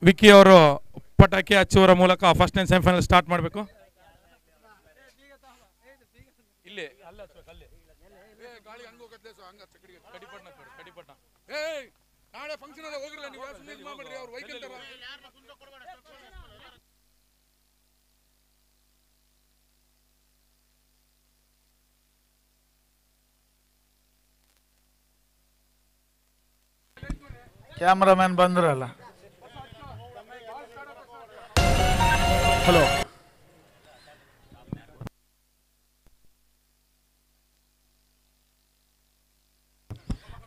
ವಿಕ್ಕಿ ಅವರು ಪಟಾಕಿ ಹಚ್ಚುವರ ಮೂಲಕ ಫಸ್ಟ್ ಟೈಮ್ ಸೆಮಿಫೈನಲ್ ಸ್ಟಾರ್ಟ್ ಮಾಡಬೇಕು. ಇಲ್ಲಿ ನಾಳೆ ಫಂಕ್ಷನ್ ಅದ ಹೋಗಿರಲ್ಲ ನೀವು ಮಾಡ್ಬಿಡ್ರಿ ಅವ್ರು ವೈಕಂತಾರ. ಕ್ಯಾಮ್ರಾಮನ್ ಬಂದ್ರಲ್ಲ. ಹಲೋ,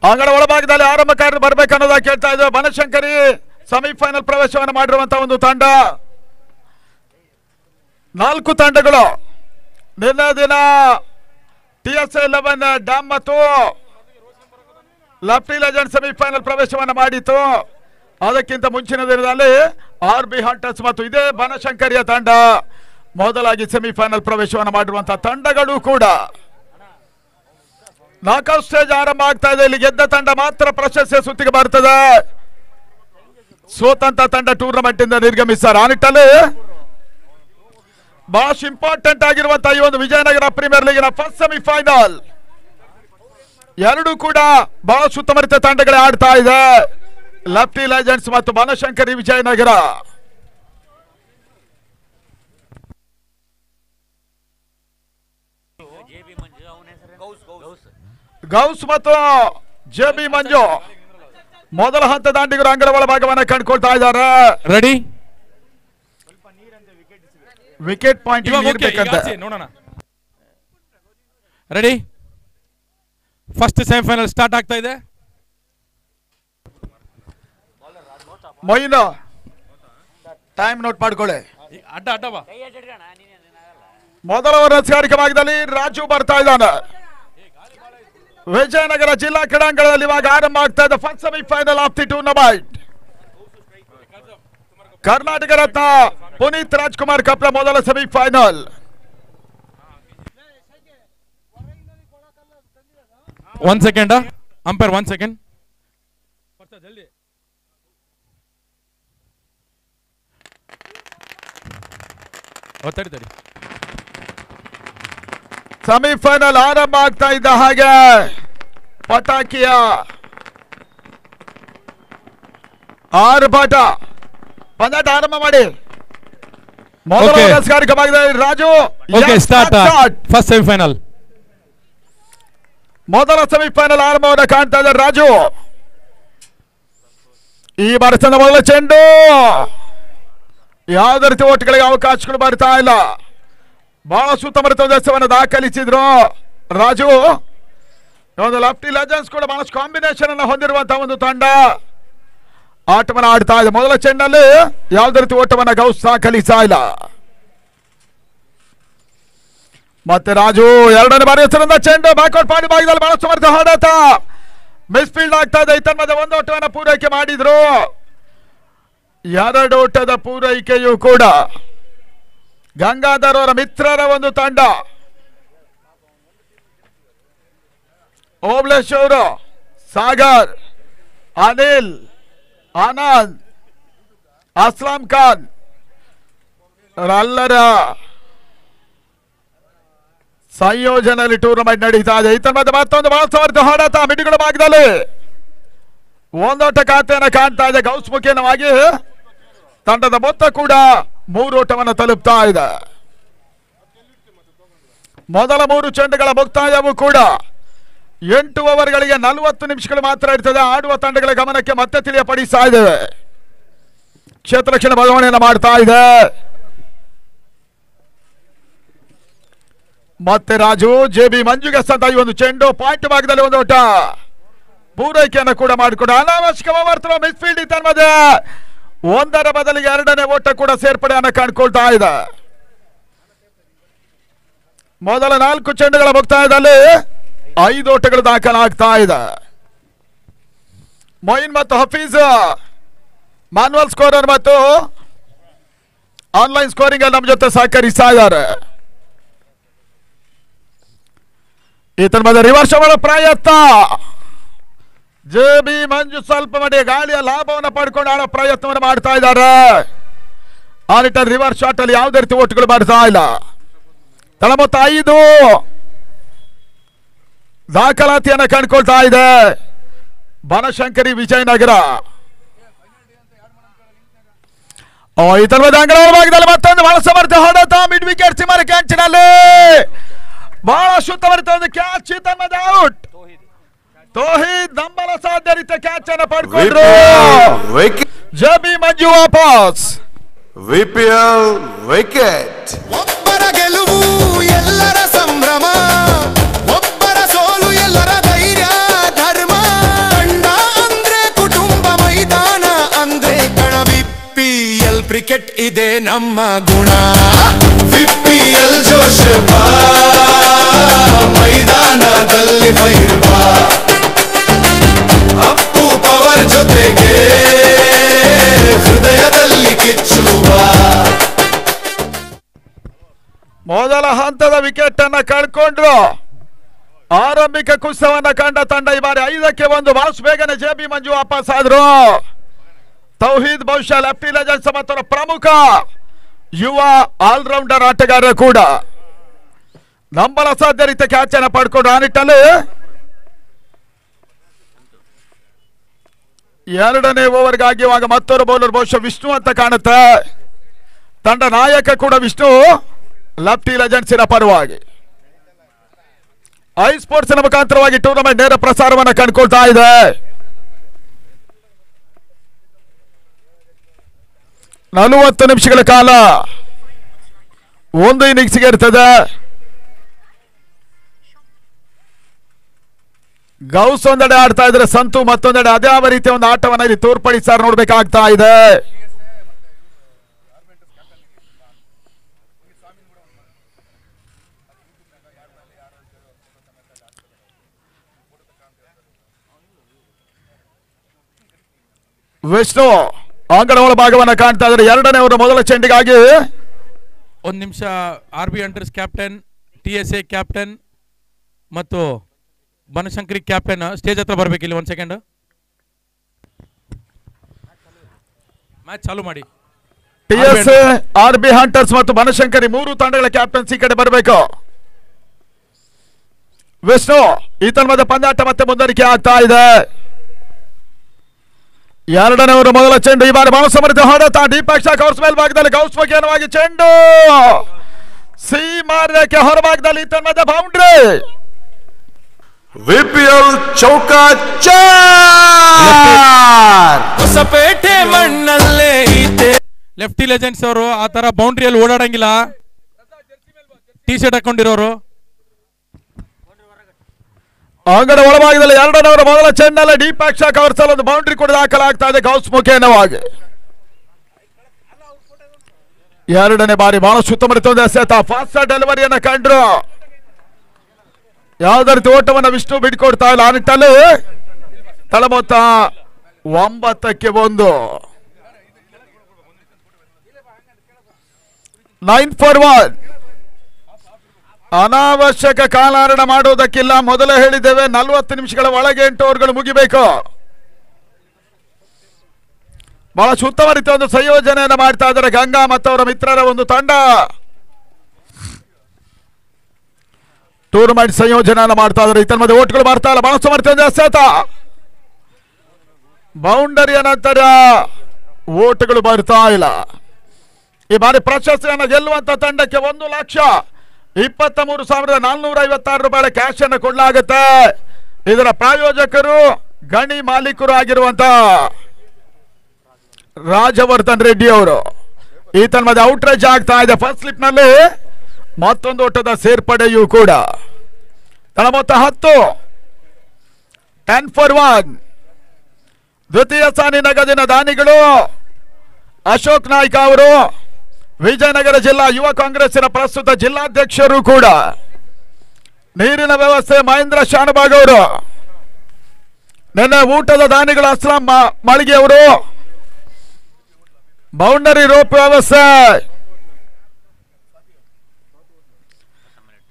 ಅಂಗಡ ಒಳಭಾಗದಲ್ಲಿ ಆರಂಭಕಾರರು ಬರ್ಬೇಕನ್ನೋದ ಕೇಳ್ತಾ ಇದ್ವಿ. ಬನಶಂಕರಿ ಸೆಮಿಫೈನಲ್ ಪ್ರವೇಶವನ್ನು ಮಾಡಿರುವಂತಹ ಒಂದು ತಂಡ. 4 ತಂಡಗಳು ನಿನ್ನೆ ದಿನ TS11 ಡ್ಯಾಮ್ ಮತ್ತು ಲಫ್ಟಿ ಲೆಜೆಂಡ್ ಸೆಮಿಫೈನಲ್ ಪ್ರವೇಶವನ್ನು ಮಾಡಿತ್ತು. ಅದಕ್ಕಿಂತ ಮುಂಚಿನ ದಿನದಲ್ಲಿ RB ಹಂಟರ್ಸ್ ಮತ್ತು ಇದೇ ಬನಶಂಕರಿಯ ತಂಡ ಮೊದಲಾಗಿ ಸೆಮಿಫೈನಲ್ ಪ್ರವೇಶವನ್ನು ಮಾಡಿರುವಂತಹ ತಂಡಗಳು ಕೂಡ ನಾಕೌಟ್ ಸ್ಟೇಜ್ ಆರಂಭ ಆಗ್ತಾ ಇದೆ. ಇಲ್ಲಿ ಗೆದ್ದ ತಂಡ ಮಾತ್ರ ಪ್ರಶಸ್ತಿಯ ಸುತ್ತಿಗೆ ಬರ್ತದೆ. ಸೋತಂತ ತಂಡ ಟೂರ್ನಮೆಂಟ್ ಇಂದ ನಿರ್ಗಮಿಸ್ತಾರೆ. ಆ ನಿಟ್ಟಲ್ಲಿ ಬಹಳ ಇಂಪಾರ್ಟೆಂಟ್ ಆಗಿರುವಂತಹ ಈ ಒಂದು ವಿಜಯನಗರ ಪ್ರೀಮಿಯರ್ ಲೀಗಿನ ಫಸ್ಟ್ ಸೆಮಿಫೈನಲ್ ಎರಡು ಕೂಡ ಬಹಳ ಸುತ್ತಮುತ್ತ ತಂಡಗಳೇ ಆಡ್ತಾ ಇದೆ. ಲಫ್ಟಿ ಲೆಜೆಂಡ್ಸ್ ಮತ್ತು ಬನಶಂಕರಿ ವಿಜಯನಗರ. ಗೌಸ್ ಮತ್ತು JB ಮಂಜು ಮೊದಲ ಹಂತ ದಾಂಡಿಗರು ಅಂಗಡ ಒಳಭಾಗವನ್ನು ಕಂಡುಕೊಳ್ತಾ ಇದ್ದಾರೆ. ರೆಡಿ, ವಿಕೆಟ್ ಪಾಯಿಂಟ್ ನೋಡೋಣ. ರೆಡಿ, ಫಸ್ಟ್ ಸೆಮಿಫೈನಲ್ ಸ್ಟಾರ್ಟ್ ಆಗ್ತಾ ಇದೆ. ಮೊಯ್ನು ಟೈಮ್ ನೋಟ್ ಮಾಡ್ಕೊಳ್ಳಿ. ಅಡ್ಡ ಅಡ್ಡ ಬಾ. ಮೊದಲ ರಸಗಾರಿಕೆ ಭಾಗದಲ್ಲಿ ರಾಜು ಬರ್ತಾ ಇದ್ದಾನೆ. ವಿಜಯನಗರ ಜಿಲ್ಲಾ ಕ್ರೀಡಾಂಗಣದಲ್ಲಿ ಇವಾಗ ಆರಂಭ ಆಗ್ತಾ ಇದೆ first semifinal of the tournament. Karnataka Ratna Puneeth Rajkumar ಕಪ್ನ ಮೊದಲ semifinal. One second umpire, 1 second. ತಡಿ. ಸೆಮಿಫೈನಲ್ ಆರಂಭ ಆಗ್ತಾ ಇದ್ದ ಹಾಗೆ ಪಟಾಕಿಯ ಆರ್ಭಟ ಪಂದಾಟ ಆರಂಭ ಮಾಡಿ. ಮೊದಲ ರಸಗಾರಿಕೆ ಭಾಗದಲ್ಲಿ ರಾಜು ಸ್ಟಾರ್ಟ್ ಫಸ್ಟ್ ಸೆಮಿಫೈನಲ್. ಮೊದಲ ಸೆಮಿಫೈನಲ್ ಆರಂಭವನ್ನು ಕಾಣ್ತಾ ಇದ್ದಾರೆ ರಾಜು. ಈ ಬಾರಿಸಿದ ಮೊದಲ ಚೆಂಡು ಯಾವುದೇ ರೀತಿ ಓಟ್ಗಳಿಗೆ ಅವಕಾಶಗಳು ಬರ್ತಾ ಇಲ್ಲ. ಬಹಳ ಸುತ್ತಮುತ್ತ ದಸವನ್ನು ದಾಖಲಿಸಿದ್ರು ರಾಜು. ಒಂದು ಲಫ್ಟಿ ಲೆಜೆಂಡ್ಸ್ ಕೂಡ ಬಹಳಷ್ಟು ಕಾಂಬಿನೇಷನ್ ಅನ್ನು ಹೊಂದಿರುವಂತಹ ಒಂದು ತಂಡ ಆಟವನ್ನು ಆಡ್ತಾ ಇದೆ. ಮೊದಲ ಚೆಂಡಲ್ಲಿ ಯಾವುದೇ ರೀತಿ ಓಟವನ್ನು ಗೌಸ್ ದಾಖಲಿಸ್ತಾ ಇಲ್ಲ. ಮತ್ತೆ ರಾಜು ಎರಡನೇ ಬಾರಿ ಹೆಸರಿಂದ ಚೆಂಡು ಬ್ಯಾಕ್ಔಟ್ ಪಾಡಿ ಭಾಗದಲ್ಲಿ ಬಹಳ ಸಮರ್ಥ ಹಾಡಾಟ ಮಿಸ್ಫೀಲ್ಡ್ ಆಗ್ತಾ ಇದೆ. ಇತರ ಮಧ್ಯೆ ಒಂದು ಓಟವನ್ನು ಪೂರೈಕೆ ಮಾಡಿದ್ರು. 2 ಓಟದ ಪೂರೈಕೆಯೂ ಕೂಡ ಗಂಗಾಧರ್ ಅವರ ಮಿತ್ರರ ಒಂದು ತಂಡ. ಓಬ್ಲೇಶ್ ಅವರು, ಸಾಗರ್, ಅನಿಲ್, ಆನಂದ್, ಅಸ್ಲಾಂ ಖಾನ್ ಎಲ್ಲರ ಸಂಯೋಜನೆಯಲ್ಲಿ ಟೂರ್ನಮೆಂಟ್ ನಡೀತಾ ಇದೆ. ಇತರ ಮಧ್ಯೆ ಮತ್ತೊಂದು ಬಹಳ ಸಮರ್ಥ ಹಾಡಾಟ ಮಿಡಿಗಳ ಭಾಗದಲ್ಲಿ ಒಂದೋಟ ಖಾತೆಯನ್ನು ಕಾಣ್ತಾ ಇದೆ. ಗೌಸ್ ಮುಖೇನವಾಗಿ ತಂಡದ ಮೊತ್ತ ಕೂಡ 3 ಓಟವನ್ನು ತಲುಪ್ತಾ ಇದೆ. ಮೊದಲ 3 ಚೆಂಡುಗಳ ಮುಕ್ತಾಯವು ಕೂಡ 8 ಓವರ್ಗಳಿಗೆ 40 ನಿಮಿಷಗಳು ಮಾತ್ರ ಇರ್ತದೆ. ಆಡುವ ತಂಡಗಳ ಗಮನಕ್ಕೆ ಮತ್ತೆ ತಿಳಿಯಪಡಿಸ್ತಾ ಇದ್ದೇವೆ. ಕ್ಷೇತ್ರಕ್ಷಣ ಬದಲಾವಣೆಯನ್ನು ಮಾಡ್ತಾ ಇದೆ. ಮತ್ತೆ ರಾಜು JB ಮಂಜುಗೆ ಸತ ಈ ಒಂದು ಚೆಂಡು ಪಾಯಿಂಟ್ ಭಾಗದಲ್ಲಿ ಒಂದು ಓಟ ಪೂರೈಕೆಯನ್ನು ಕೂಡ ಮಾಡಿಕೊಂಡು ಅನಾವಶ್ಯಕ ಓವರ್ ಮಿಸ್ಫೀಲ್ಡ್ ಇತ್ತ ಮಧ್ಯೆ ಒಂದರ ಬದಲಿಗೆ 2ನೇ ಓಟ ಕೂಡ ಸೇರ್ಪಡೆಯನ್ನು ಕಂಡುಕೊಳ್ತಾ ಇದೆ. ಮೊದಲ 4 ಚೆಂಡುಗಳ ಮುಕ್ತಾಯದಲ್ಲಿ 5 ಓಟಗಳು ದಾಖಲಾಗ್ತಾ ಇದೆ. ಮೊಯಿನ್ ಮತ್ತು ಹಫೀಜ್ ಮಾನ್ಯುವಲ್ ಸ್ಕೋರರ್ ಮತ್ತು ಆನ್ಲೈನ್ ಸ್ಕೋರಿಂಗ್ ಅಲ್ಲಿ ನಮ್ಮ ಜೊತೆ ಸಹಕರಿಸ್ತಾ ಇದ್ದಾರೆ. ಈತನ ಮಧ್ಯೆ ರಿವರ್ಸ್ ಮಾಡೋ ಪ್ರಯತ್ನ ಜೆ.ಬಿ. ಮಂಜು ಸ್ವಲ್ಪ ಮಟ್ಟಿಗೆ ಗಾಳಿಯ ಲಾಭವನ್ನು ಪಡ್ಕೊಂಡು ಆಡೋ ಪ್ರಯತ್ನವನ್ನು ಮಾಡ್ತಾ ಇದ್ದಾರೆ. ಆ ನಿಟ್ಟಿನಲ್ಲಿ ರಿವರ್ಸ್ ಶಾಟ್ ಅಲ್ಲಿ ಯಾವುದೇ ರೀತಿ ಓಟುಗಳು ಬರ್ತಾ ಇಲ್ಲ. ತಳ ಮೊತ್ತ 5 ದಾಖಲಾತಿಯನ್ನು ಕಂಡುಕೊಳ್ತಾ ಇದೆ ಬನಶಂಕರಿ ವಿಜಯನಗರ. ಈ ತರವಾದ ಅಂಗಡಿ ಭಾಗದಲ್ಲಿ ಮತ್ತೊಂದು ಬಹಳ ಸಮರ್ಥ ಹೊಡೆತ ಮಿಡ್ ವಿಕೆಟ್ ಸಿಮರ್ ಕ್ಯಾಚಿನಲ್ಲಿ ಬಹಳ ಸುತ್ತಮರಿತ ಒಂದು ಕ್ಯಾಚ್. ಔಟ್. ತೋಹಿದ್ ನಂಬಲ ಸಾಧ್ಯ ರೀತಿಯ ಕ್ಯಾಚ್ ಅನ್ನು ಪಡ್ಕೊಂಡ್ರು. ಜೆ.ಬಿ. ಮಂಜು ವಾಪಸ್. BPL wicket. ಒಬ್ಬರ ಗೆಲುವು ಎಲ್ಲರ ಸಂಭ್ರಮ, ಒಬ್ಬರ ಸೋಲು ಎಲ್ಲರ ಧೈರ್ಯ ಧರ್ಮ. ತಂಡ ಅಂದ್ರೆ ಕುಟುಂಬ, ಮೈದಾನ ಅಂದ್ರೆ ಕಣ. ವಿಪಿಎಲ್ ಕ್ರಿಕೆಟ್ ಇದೆ ನಮ್ಮ ಗುಣ. ವಿಪಿಎಲ್ ಜೋಶ್ ಬಾ, ಮೈದಾನದಲ್ಲಿ ಫೈರ್ ಬಾ. ಅಪ್ಪು ಪವರ್ ಜೊತೆಗೆ ಹೃದಯದಲ್ಲಿ ಕಿಚ್ಚುವ. ಮೊದಲ ಹಂತದ ವಿಕೆಟ್ ಅನ್ನ ಕಳ್ಕೊಂಡ್ರು. ಆರಂಭಿಕ ಕುಸಿತವನ್ನ ಕಂಡ ತಂಡ ಈ ಬಾರಿ 5ಕ್ಕೆ 1 ಬಹಳ ಬೇಗನೆ ಜೆ.ಬಿ. ಮಂಜು ವಾಪಸ್ ಆದ್ರು. ತೌಹೀದ್ ಬಹುಶಃ ಲೆಫ್ಟಿ ಲೆಜೆಂಡ್ಸ್ ಮತ್ತು ಪ್ರಮುಖ ಯುವ ಆಲ್ರೌಂಡರ್ ಆಟಗಾರ ಕೂಡ. ನಂಬಲ ಸಾಧ್ಯ ರೀತಿಯ ಕ್ಯಾಚ್ ಅನ್ನ ಪಡ್ಕೊಂಡ್ರು. ಆ ನಿಟ್ಟಲ್ಲಿ 2ನೇ ಓವರ್ಗಾಗಿ ಇವಾಗ ಮತ್ತೊಂದು ಬೌಲರ್ ಬಹುಶಃ ವಿಷ್ಣು ಅಂತ ಕಾಣುತ್ತೆ. ತಂಡ ನಾಯಕ ಕೂಡ ವಿಷ್ಣು, ಲೆಫ್ಟಿ ಲೆಜೆಂಡ್ಸಿನ ಪರವಾಗಿ. ಐ ಸ್ಪೋರ್ಟ್ಸ್ ಮುಖಾಂತರವಾಗಿ ಟೂರ್ನಮೆಂಟ್ ನೇರ ಪ್ರಸಾರವನ್ನು ಕಂಡುಕೊಳ್ತಾ ಇದೆ. ನಲವತ್ತು ನಿಮಿಷಗಳ ಕಾಲ ಒಂದು ಇನ್ನಿಂಗ್ಸ್ಗೆ ಇರ್ತದೆ. ಗೌಸ್ ಒಂದೆಡೆ ಆಡ್ತಾ ಇದ್ರೆ ಸಂತು ಮತ್ತೊಂದೆಡೆ ಅದೇ ಯಾವ ರೀತಿಯ ಒಂದು ಆಟವನ್ನ ಇಲ್ಲಿ ತೋರ್ಪಡಿಸಾರ ನೋಡ್ಬೇಕಾಗ್ತಾ ಇದೆ. ವಿಷ್ಣು ಅಂಗಡ ಒಳಭಾಗವನ್ನ ಕಾಣ್ತಾ ಇದ್ದಾರೆ. 2ನೇ ಓವರ್ ಮೊದಲ ಚೆಂಡಿಗಾಗಿ 1 ನಿಮಿಷ. RB hunters captain, TSA captain ಮತ್ತು ಬನಶಂಕರಿ ಕ್ಯಾಪ್ಟನ್ ಸ್ಟೇಜ್ ಹತ್ರ ಬರ್ಬೇಕು. ಇಲ್ಲಿ 1 ಸೆಕೆಂಡ್ ಮ್ಯಾಚ್ ಚಾಲು ಮಾಡಿ. TSA, RB ಹಂಟರ್ಸ್ ಮತ್ತು ಬನಶಂಕರಿ 3 ತಂಡಗಳ ಕ್ಯಾಪ್ಟನ್ಸ್ ಈ ಕಡೆ ಬರಬೇಕು. ವಿಷ್ಣು ಈ ತನ್ಮದ ಪಂದ್ಯಾಟ ಮತ್ತೆ ಮುಂದುವರಿಕೆ ಆಗ್ತಾ ಇದೆ. 2ನೇ ಓವರ್ ಮೊದಲ ಚೆಂಡು. ಈ ಬಾರಿ ಬಹಳ ಸಮರ್ಥ ಹೊಡೆತ ದೀಪಕ್ ಕೌರ್ಸ್ ಮೇಲ್ಭಾಗದಲ್ಲಿ ಗೌಸ್ ಮುಖೇನವಾಗಿ ಚೆಂಡು ಸಿ ಮಾರ್ಗಕ್ಕೆ ಹೊರಭಾಗದಲ್ಲಿ ಈ ತನ್ಮದ ಬೌಂಡ್ರಿ. ವಿಪಿಎಲ್ ಚೌಕಾಚಾರ್. ಹೊಸಪೇಟೆ ಮಣ್ಣಲ್ಲೇ ಇದೆ. ಲೆಫ್ಟಿ ಲೆಜೆಂಡ್ಸ್ ಅವರು ಆ ತರ ಬೌಂಡ್ರಿಯಲ್ಲಿ ಓಡಾಡಂಗಿಲ್ಲ. T shirt ಹಾಕೊಂಡಿರೋರು. ಅಂಗಡ ಒಳಭಾಗದಲ್ಲಿ 2ನೇ ಓವರ್ ಮೊದಲ ಚೆಂಡಲ್ಲಿ ದೀಪಕ್ ಕೌರ್ಸ್ ಒಂದು ಬೌಂಡ್ರಿ ಕೂಡ ದಾಖಲಾಗ್ತಾ ಇದೆ ಗೌಸ್ ಮುಖೇನವಾಗಿ. 2ನೇ ಬಾರಿ ಬಹಳ ಸುತ್ತಮುತ್ತ ಎಸೆತ ಫಾಸ್ಟ್ ಡೆಲಿವರಿಯನ್ನ ಕಂಡ್ರು. ಯಾವುದೇ ರೀತಿ ಓಟವನ್ನು ವಿಷ್ಣು ಬಿಟ್ಕೊಡ್ತಾ ಇಲ್ಲ. ಆ ನಿಟ್ಟಲ್ಲಿ ತಳ ಮೊತ್ತ 9ಕ್ಕೆ 1. 9 for 1. ಅನಾವಶ್ಯಕ ಕಾಲಹರಣ ಮಾಡುವುದಕ್ಕಿಲ್ಲ. ಮೊದಲೇ ಹೇಳಿದ್ದೇವೆ 40 ನಿಮಿಷಗಳ ಒಳಗೆ 8 ಓವರ್ಗಳು ಮುಗಿಬೇಕು. ಬಹಳ ಉತ್ತಮ ರೀತಿಯ ಒಂದು ಸಂಯೋಜನೆಯನ್ನು ಮಾಡ್ತಾ ಇದ್ದಾರೆ ಗಂಗಾ ಮತ್ತು ಅವರ ಮಿತ್ರರ ಒಂದು ತಂಡ. ಟೂರ್ನಮೆಂಟ್ ಸಂಯೋಜನೆಯನ್ನು ಮಾಡ್ತಾ ಇದ್ದಾರೆ. ಇತರ ಮಧ್ಯೆ ಓಟ್ಗಳು ಬರ್ತಾ ಇಲ್ಲ. ಬಹಳ ಸಮರ್ಥ ಎಸೆತ ಬೌಂಡರಿಯ ನಂತರ ಓಟ್ಗಳು ಬರ್ತಾ ಇಲ್ಲ. ಈ ಬಾರಿ ಪ್ರಶಸ್ತಿಯನ್ನು ಗೆಲ್ಲುವಂತ ತಂಡಕ್ಕೆ 1,23,456 ರೂಪಾಯಿ ಕ್ಯಾಶ್ ಅನ್ನು ಕೊಡಲಾಗುತ್ತೆ. ಇದರ ಪ್ರಾಯೋಜಕರು ಗಣಿ ಮಾಲೀಕರು ಆಗಿರುವಂತ ರಾಜವರ್ಧನ್ ರೆಡ್ಡಿ ಅವರು. ಈ ತನ್ಮದ ಔಟ್ರೇಜ್ ಆಗ್ತಾ ಇದೆ. ಫಸ್ಟ್ ಸ್ಲಿಪ್ ನಲ್ಲಿ ಮತ್ತೊಂದು ಓಟದ ಸೇರ್ಪಡೆಯೂ ಕೂಡ. ತಳ ಮೊತ್ತ 10 for 1. ದ್ವಿತೀಯ ಸಾನಿ ನಗದಿನ ದಾನಿಗಳು ಅಶೋಕ್ ನಾಯ್ಕ ಅವರು, ವಿಜಯನಗರ ಜಿಲ್ಲಾ ಯುವ ಕಾಂಗ್ರೆಸ್ಸಿನ ಪ್ರಸ್ತುತ ಜಿಲ್ಲಾಧ್ಯಕ್ಷರು ಕೂಡ. ನೀರಿನ ವ್ಯವಸ್ಥೆ ಮಹೇಂದ್ರ ಶಾನಬಾಗ್ ಅವರು. ನಿನ್ನೆ ಊಟದ ದಾನಿಗಳು ಅಸ್ಲಾಂ ಮಳಿಗೆ ಅವರು. ಬೌಂಡರಿ ರೋಪ್ ವ್ಯವಸ್ಥೆ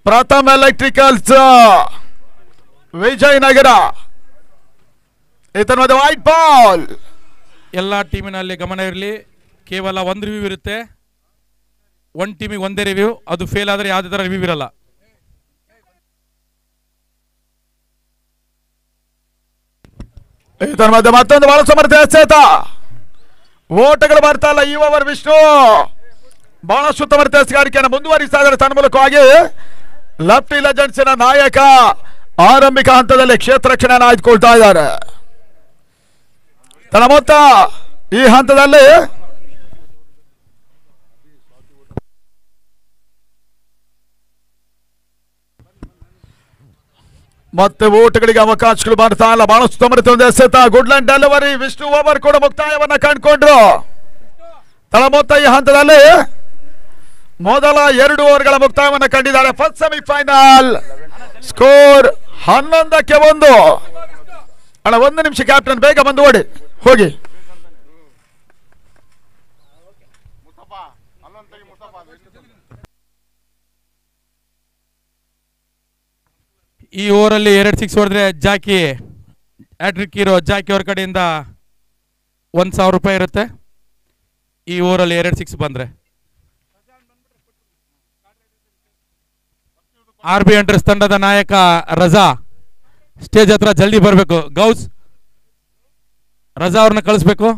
ಪ್ರಥಮ್ ಎಲೆಕ್ಟ್ರಿಕಲ್ಸ್ ವಿಜಯನಗರ. ಈತನ ಮಧ್ಯೆ ವೈಟ್ ಬಾಲ್. ಎಲ್ಲ ಟೀಮಿನಲ್ಲಿ ಗಮನ ಇರಲಿ, ಕೇವಲ ಒಂದು ರಿವ್ಯೂ ಇರುತ್ತೆ. ಒಂದು ಟೀಮಿಗೆ ಒಂದೇ ರಿವ್ಯೂ, ಅದು ಫೇಲ್ ಆದರೆ ಯಾವುದೇ ಥರ ರಿವ್ಯೂ ಇರಲ್ಲ. ಈತನ ಮಧ್ಯೆ ಮತ್ತೊಂದು ಬಹಳ ಸಮರ್ಥ ಎಸೆತ. ಓಟಗಳು ಬರ್ತಾ ಇಲ್ಲ ಈ ಓವರ್. ವಿಷ್ಣು ಬಹಳಷ್ಟು ಸಮರ್ಥ ಎಸೆಗಾರಿಕೆಯನ್ನು ಮುಂದುವರಿಸ್ತಾ ಇದ್ದಾರೆ. ತನ್ನ ಮೂಲಕವಾಗಿ ಲೆಫ್ಟಿ ಲೆಜೆಂಡ್ಸಿನ ನಾಯಕ ಆರಂಭಿಕ ಹಂತದಲ್ಲಿ ಕ್ಷೇತ್ರ ರಕ್ಷಣೆಯನ್ನು ಆಯ್ದುಕೊಳ್ತಾ ಇದ್ದಾರೆ. ತನ್ನ ಮೊತ್ತ ಈ ಹಂತದಲ್ಲಿ ಮತ್ತೆ ಓಟಗಳಿಗೆ ಅವಕಾಶಗಳು ಬರ್ತಾ ಇಲ್ಲ. ಬಹಳಷ್ಟು ಸಮರ್ಥ ಒಂದು ಎಸೆತ. ಗುಡ್ಲ್ಯಾಂಡ್ ಡೆಲಿವರಿ. ವಿಷ್ಣು ಓವರ್ ಕೂಡ ಮುಕ್ತಾಯವನ್ನ ಕಂಡುಕೊಂಡ್ರು. ತಳ ಮೊತ್ತ ಈ ಹಂತದಲ್ಲಿ ಮೊದಲ 2 ಓವರ್ಗಳ ಮುಕ್ತಾಯವನ್ನು ಕಂಡಿದ್ದಾರೆ. First semifinal score 11-1. ಅಣ್ಣ 1 ನಿಮಿಷ ಕ್ಯಾಪ್ಟನ್, ಬೇಗ ಬಂದು ಓಡಿ ಹೋಗಿ. ಈ ಓವರಲ್ಲಿ 2 6 ಹೊಡೆದ್ರೆ ಜಾಕಿ ಹ್ಯಾಟ್ರಿಕ್ ಹೀರೋ ಜಾಕಿ ಅವ್ರ ಕಡೆಯಿಂದ 1,000 ರೂಪಾಯಿ ಇರುತ್ತೆ. ಈ ಓವರಲ್ಲಿ 2 6 ಬಂದರೆ RB ಹಂಟರ್ಸ್ ತಂಡದ ನಾಯಕ ರಜಾ ಸ್ಟೇಜ್ ಹತ್ರ ಜಲ್ದಿ ಬರಬೇಕು. ಗೌಸ್ ರಜಾ ಅವ್ರನ್ನ ಕಳಿಸ್ಬೇಕು.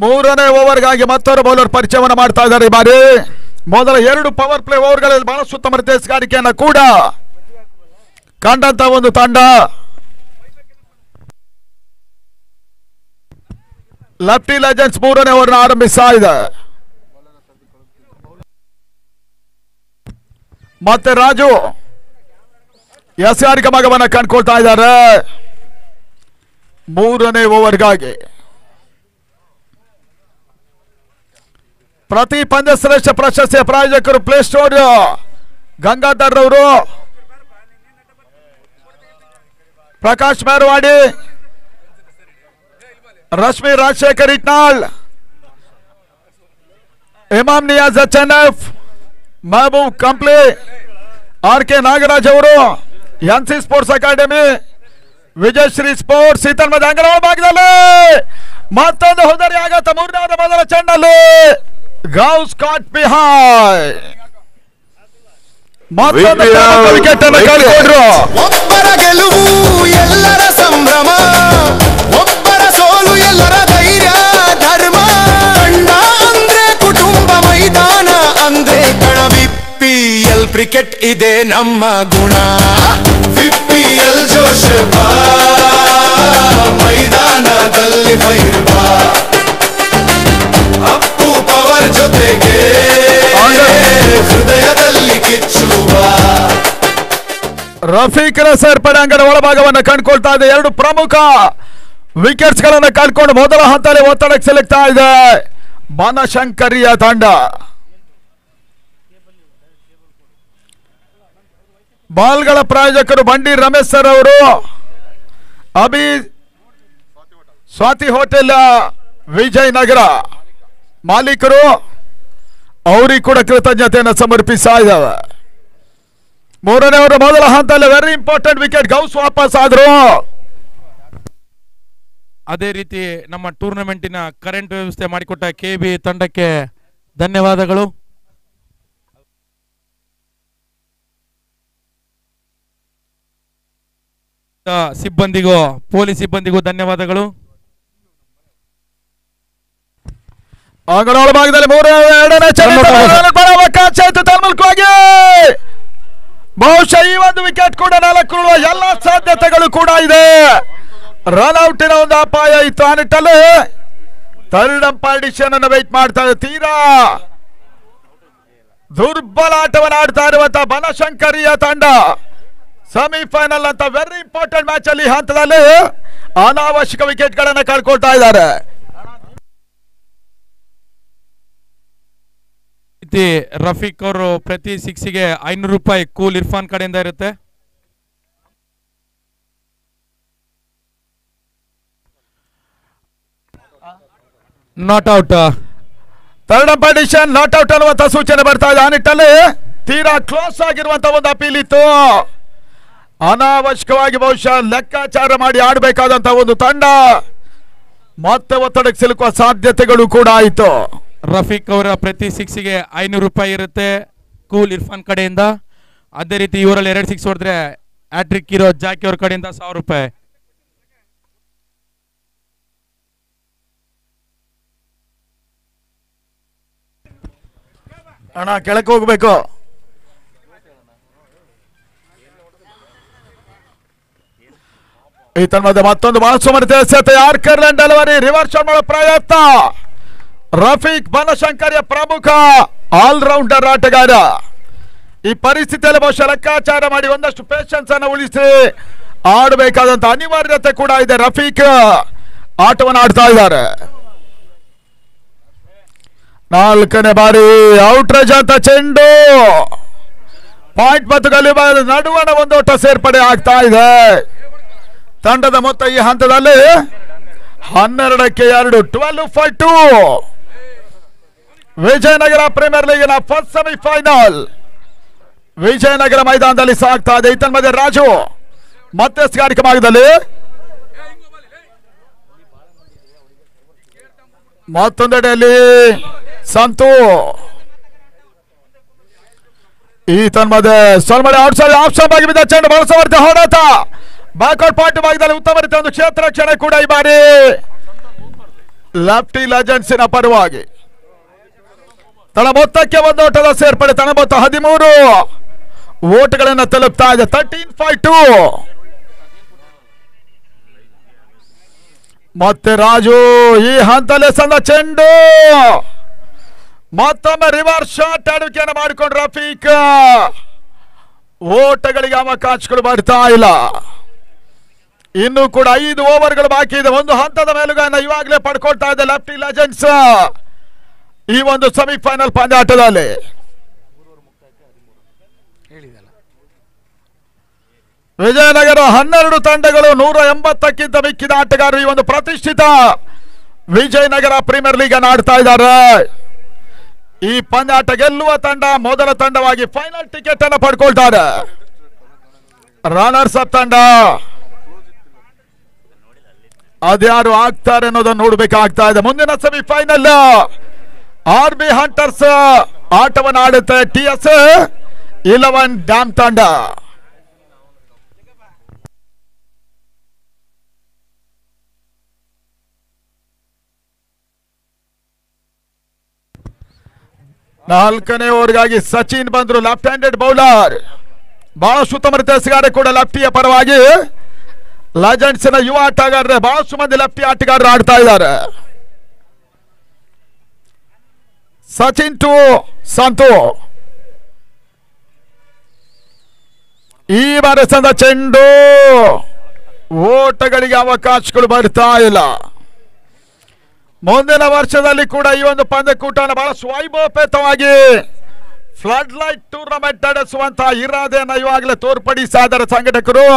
3ನೇ ಓವರ್ಗಾಗಿ ಮತ್ತೊಂದು ಬೌಲರ್ ಪರಿಚಯವನ್ನು ಮಾಡ್ತಾ ಇದ್ದಾರೆ. ಈ ಬಾರಿ ಮೊದಲ 2 ಪವರ್ ಪ್ಲೇ ಓವರ್ಗಳಲ್ಲಿ ಬಹಳಷ್ಟು ಸಮರ್ಥ ಎಸೆಗಾರಿಕೆಯನ್ನು ಕೂಡ ಕಂಡಂತ ಒಂದು ತಂಡ. ಲೆಫ್ಟಿ ಲೆಜೆಂಡ್ಸ್ 3ನೇ ಓವರ್ನ ಆರಂಭಿಸ್ತಾ ಇದೆ. ಮತ್ತೆ ರಾಜು ಎಸೆಗಾರಿಕೆ ಭಾಗವನ್ನು ಕಂಡುಕೊಳ್ತಾ ಇದ್ದಾರೆ 3ನೇ ಓವರ್ಗಾಗಿ. ಪ್ರತಿ ಪಂದ್ಯ ಶ್ರೇಷ್ಠ ಪ್ರಶಸ್ತಿಯ ಪ್ರಾಯೋಜಕರು ಪ್ಲೇ ಸ್ಟೋರ್ ಗಂಗಾಧರ್ ಅವರು, ಪ್ರಕಾಶ್ ಮೇರ್ವಾಡಿ, ರಶ್ಮಿ ರಾಜಶೇಖರ್ ಇಟ್ನಾಳ್, ಇಮಾಮ್ ನಿಯಾಜ್ HNF, ಮಹಬೂಬ್ ಕಂಪ್ಲಿ, RK ನಾಗರಾಜ್ ಅವರು, NC sports academy, Vijayashree sports. ಈತನ ಮಧ್ಯೆ ಅಂಗನವಾಡಿ ಭಾಗದಲ್ಲಿ ಮತ್ತೊಂದು ಹುದರಿ ಆಗತ್ತ. 3ನೇ ಮೊದಲ ಚೆಂಡಲ್ಲಿ ಗೌಸ್ ಕಾಟ್ ಬಿಹೈಂಡ್. ಮತ್ತೊಂದು ವಿಕೆಟ್ ಅನ್ನು ಕಳೆದುಕೊಂಡ್ರು. ಒಬ್ಬರ ಗೆಲುವು ಎಲ್ಲರ ಸಂಭ್ರಮ, ಒಬ್ಬರ ಸೋಲು ಎಲ್ಲರ ಧೈರ್ಯ ಧರ್ಮ. ತಂಡ ಅಂದ್ರೆ ಕುಟುಂಬ, ಮೈದಾನ ಅಂದ್ರೆ ಕಣ. ವಿಪಿಎಲ್ ಕ್ರಿಕೆಟ್ ಇದೆ ನಮ್ಮ ಗುಣ. ವಿಪಿಎಲ್ ಜೋಶ್ ಬಾ, ಮೈದಾನದಲ್ಲಿ ಫೈರ್ ಬಾ. ಅಪ್ಪು ಪವರ್ ಜೊತೆಗೆ ಹೃದಯದಲ್ಲಿ ಕಿಚ್ಚುವ. ರಫೀಕ್ರ ಸೇರ್ಪಡೆ ಅಂಗಡ ಒಳಭಾಗವನ್ನು ಕಂಡುಕೊಳ್ತಾ ಇದೆ. 2 ಪ್ರಮುಖ ವಿಕೆಟ್ಸ್ ಗಳನ್ನು ಕಂಡುಕೊಂಡು ಮೊದಲ ಹಂತದಲ್ಲಿ ಒತ್ತಡಕ್ಕೆ ಸಿಲುಕ್ತಾ ಇದೆ ಬನಶಂಕರಿಯ ತಂಡ. ಬಾಲ್ಗಳ ಪ್ರಾಯೋಜಕರು ಬಂಡಿ ರಮೇಶ್ ಸರ್ ಅವರು, ಅಭಿ ಸ್ವಾತಿ ಹೋಟೆಲ್ ವಿಜಯನಗರ ಮಾಲೀಕರು, ಅವರಿಗೆ ಕೂಡ ಕೃತಜ್ಞತೆಯನ್ನು ಸಮರ್ಪಿಸ್ತಾ ಇದ್ದಾವೆ. 3ನೇ ಓವರ್ ಮೊದಲ ಹಂತದಲ್ಲಿ ವೆರಿ ಇಂಪಾರ್ಟೆಂಟ್ ವಿಕೆಟ್. ಗೌಸ್ ವಾಪಸ್ ಆದ್ರು. ಅದೇ ರೀತಿ ನಮ್ಮ ಟೂರ್ನಮೆಂಟಿನ ಕರೆಂಟ್ ವ್ಯವಸ್ಥೆ ಮಾಡಿಕೊಟ್ಟ KB ತಂಡಕ್ಕೆ ಧನ್ಯವಾದಗಳು. ಸಿಬ್ಬಂದಿಗೂ ಪೊಲೀಸ್ ಸಿಬ್ಬಂದಿಗೂ ಧನ್ಯವಾದಗಳು. ಅಂಗಡ ಒಳಭಾಗದಲ್ಲಿ 2ನೇ ಅವಕಾಶ ಆಯಿತು ತನ್ಮೂಲಕವಾಗಿ. ಬಹುಶಃ ಈ ಒಂದು ವಿಕೆಟ್ ಕೂಡ 4 ಉಳಿಯುವ ಎಲ್ಲ ಸಾಧ್ಯತೆಗಳು ಕೂಡ ಇದೆ. ರನ್ಔಟಿನ ಒಂದು ಅಪಾಯ ಇತ್ತು. ಆ ನಿಟ್ಟಲ್ಲಿ ಥರ್ಡ್ ಅಂಪೈರ್ ಡಿಸಿಷನ್ ಅನ್ನು ವೇಟ್ ಮಾಡ್ತಾ ಇದೆ. ತೀರಾ ದುರ್ಬಲ ಆಟವನ್ನು ಆಡ್ತಾ ಇರುವಂತಹ ಬನಶಂಕರಿಯ ತಂಡ ಸೆಮಿಫೈನಲ್ ಅಂತ ವೆರಿ ಇಂಪಾರ್ಟೆಂಟ್ ಮ್ಯಾಚ್ ಅಲ್ಲಿ ಹಂತದಲ್ಲಿ ಅನಾವಶ್ಯಕ ವಿಕೆಟ್ ಗಳನ್ನು ಕಳ್ಕೊಳ್ತಾ ಇದ್ದಾರೆ. ರಫೀಕ್ ಅವರು ಪ್ರತಿ 6ಗೆ 500 ರೂಪಾಯಿ ಕೂಲ್ ಇರ್ಫಾನ್ ಕಡೆಯಿಂದ ಇರುತ್ತೆ. Not out. Third umpire decision not out ಅನ್ನುವಂತ ಸೂಚನೆ ಬರ್ತಾ ಇದೆ. ಆ ನಿಟ್ಟಲ್ಲಿ ತೀರಾ ಕ್ಲೋಸ್ ಆಗಿರುವಂತಹ ಒಂದು ಅಪೀಲ್ ಇತ್ತು. ಅನಾವಶ್ಯಕವಾಗಿ ಬಹುಶಃ ಲೆಕ್ಕಾಚಾರ ಮಾಡಿ ಆಡಬೇಕಾದಂತ ಒಂದು ತಂಡ ಮತ್ತೆ ಒತ್ತಡಕ್ಕೆ ಸಿಲುಕುವ ಸಾಧ್ಯತೆಗಳು ಕೂಡ ಆಯಿತು. ರಫೀಕ್ ಅವರ ಪ್ರತಿ ಸಿಕ್ಸಿಗೆ 500 ರೂಪಾಯಿ ಇರುತ್ತೆ ಕೂಲ್ ಇರ್ಫಾನ್ ಕಡೆಯಿಂದ. ಅದೇ ರೀತಿ ಇವರಲ್ಲಿ 2 ಸಿಕ್ಸ್ ಹೊಡೆದ್ರೆ ಹ್ಯಾಟ್ರಿಕ್ ಹೀರೋ ಜಾಕಿ ಅವ್ರ ಕಡೆಯಿಂದ 1000 ರೂಪಾಯಿ. ಅಣ್ಣ ಕೆಳಕ್ಕೆ ಹೋಗ್ಬೇಕು. ಈ ತನ್ಮಧ್ಯೆ ಮತ್ತೊಂದು ಬಹಳ ಸಮರ್ಥತೆ ಯಾರ್ಕರ್ಲೆಂಡ್ ಡೆಲಿವರಿ ರಿವರ್ಸ್ ಮಾಡೋ ಪ್ರಯತ್ನ. ರಫೀಕ್ ಬನಶಂಕರಿಯ ಪ್ರಮುಖ ಆಲ್ರೌಂಡರ್ ಆಟಗಾರ. ಈ ಪರಿಸ್ಥಿತಿಯಲ್ಲಿ ಬಹುಶಃ ಲೆಕ್ಕಾಚಾರ ಮಾಡಿ ಒಂದಷ್ಟು ಪೇಷನ್ಸ್ ಅನ್ನು ಉಳಿಸಿ ಆಡಬೇಕಾದಂತ ಅನಿವಾರ್ಯತೆ ಕೂಡ ಇದೆ. ರಫೀಕ್ ಆಟವನ್ನು ಆಡ್ತಾ ಇದ್ದಾರೆ. 4ನೇ ಬಾರಿ ಔಟ್ರೇಜ್ ಅಂತ ಚೆಂಡು ಪಾಯಿಂಟ್ ಮತ್ತು ಗಲಿಬಾರ್ ನಡುವಣ ಒಂದು ಓಟ ಸೇರ್ಪಡೆ ಆಗ್ತಾ ಇದೆ. ತಂಡದ ಮೊತ್ತ ಈ ಹಂತದಲ್ಲಿ 12ಕ್ಕೆ 2 12-2. ವಿಜಯನಗರ ಪ್ರೀಮಿಯರ್ ಲೀಗಿನ ಫಸ್ಟ್ ಸೆಮಿಫೈನಲ್ ವಿಜಯನಗರ ಮೈದಾನದಲ್ಲಿ ಸಾಗ್ತಾ ಇದೆ. ಈತನ ಮಧ್ಯೆ ರಾಜು ಮತ್ತೆ ಸ್ಕಾರಿಕ ಭಾಗದಲ್ಲಿ ಮತ್ತೊಂದೆಡೆಯಲ್ಲಿ ಸಂತು. ಈತನ ಮಧ್ಯೆ ಸೊಲ್ಮಡೆ ಔಟ್ಸೈಡ್ ಆಪ್ಷನ್ ಆಗಿ ಬಿದ್ದ ಚೆಂಡು ಬಳಸವರ್ತೆ ಹೊಡೆತ ಬ್ಯಾಕ್ಔಟ್ ಪಾಯಿಂಟ್ ಭಾಗದಲ್ಲಿ ಉತ್ತಮ ರೀತಿಯ ಒಂದು ಕ್ಷೇತ್ರ ರಕ್ಷಣೆ ಕೂಡ ಈ ಬಾರಿ ಲೆಫ್ಟಿ ಲೆಜೆಂಡ್ಸಿನ ಪರವಾಗಿ. ತನ್ನ ಮೊತ್ತಕ್ಕೆ ಒಂದು ಓಟದ ಸೇರ್ಪಡೆ. ತನ್ನ ಮೊತ್ತ 13 ಓಟ್ಗಳನ್ನು ತಲುಪ್ತಾ ಇದೆ. 13-2. ಮತ್ತೆ ರಾಜು ಈ ಹಂತದಲ್ಲಿ ಸಂದ ಚೆಂಡು ಮತ್ತೊಮ್ಮೆ ರಿವರ್ಸ್ ಶಾಟ್ ಆಡುವಿಕೆಯನ್ನು ಮಾಡಿಕೊಂಡು ರಫೀಕ್ ಓಟಗಳಿಗೆ ಅವಕಾಶಗಳು ಬರ್ತಾ ಇಲ್ಲ. ಇನ್ನು ಕೂಡ 5 ಓವರ್ಗಳು ಬಾಕಿ ಇದೆ. ಒಂದು ಹಂತದ ಮೇಲುಗನ್ನು ಇವಾಗಲೇ ಪಡ್ಕೊಳ್ತಾ ಇದೆ ಲೆಫ್ಟಿ ಲೆಜೆಂಡ್ಸ್ ಈ ಒಂದು ಸೆಮಿಫೈನಲ್ ಪಂದ್ಯಾಟದಲ್ಲಿ. ವಿಜಯನಗರ 12 ತಂಡಗಳು 180ಕ್ಕಿಂತ ಮಿಕ್ಕಿದ ಆಟಗಾರರು ಈ ಒಂದು ಪ್ರತಿಷ್ಠಿತ ವಿಜಯನಗರ ಪ್ರೀಮಿಯರ್ ಲೀಗ್ ಅನ್ನು ಆಡ್ತಾ ಇದ್ದಾರೆ. ಈ ಪಂದ್ಯಾಟ ಗೆಲ್ಲುವ ತಂಡ ಮೊದಲ ತಂಡವಾಗಿ ಫೈನಲ್ ಟಿಕೆಟ್ ಅನ್ನು ಪಡ್ಕೊಳ್ತಾರೆ. ರನ್ನರ್ಸ್ ಅಪ್ ತಂಡ ಅದ್ಯಾರು ಆಗ್ತಾರೆ ಅನ್ನೋದನ್ನು ನೋಡಬೇಕಾಗ್ತಾ ಇದೆ. ಮುಂದಿನ ಸೆಮಿಫೈನಲ್ RB ಹಂಟರ್ಸ್ ಆಟವನ್ನು ಆಡುತ್ತೆ TS 11 ಡ್ಯಾಮ್ ತಂಡ. ನಾಲ್ಕನೇ ಓವರ್ಗಾಗಿ ಸಚಿನ್ ಬಂದ್ರು. Left handed bowler. ಬಹಳಷ್ಟು ಉತ್ತಮ ಎಸೆಗಾರ ಕೂಡ ಲೆಫ್ಟಿಯ ಪರವಾಗಿ. ಲೆಜೆಂಡ್ಸ್ನ ಯುವ ಆಟಗಾರರೇ ಬಹಳಷ್ಟು ಮಂದಿ ಲೆಫ್ಟಿ ಆಟಗಾರರು ಆಡ್ತಾ ಇದ್ದಾರೆ. ಸಚಿನ್ ಟು ಸಂತು. ಈ ಬಾರಿ ಸಂದ ಚೆಂಡು ಓಟಗಳಿಗೆ ಅವಕಾಶಗಳು ಬರ್ತಾ ಇಲ್ಲ. ಮುಂದಿನ ವರ್ಷದಲ್ಲಿ ಕೂಡ ಈ ಒಂದು ಪಂದ್ಯಕೂಟವನ್ನು ಬಹಳ ವೈಭವಪೇತವಾಗಿ ಫ್ಲಡ್ ಲೈಟ್ ಟೂರ್ನಮೆಂಟ್ ನಡೆಸುವಂತಹ ಇರಾದೆಯನ್ನು ಇವಾಗಲೇ ತೋರ್ಪಡಿಸಿದ್ದಾರೆ ಸಂಘಟಕರು.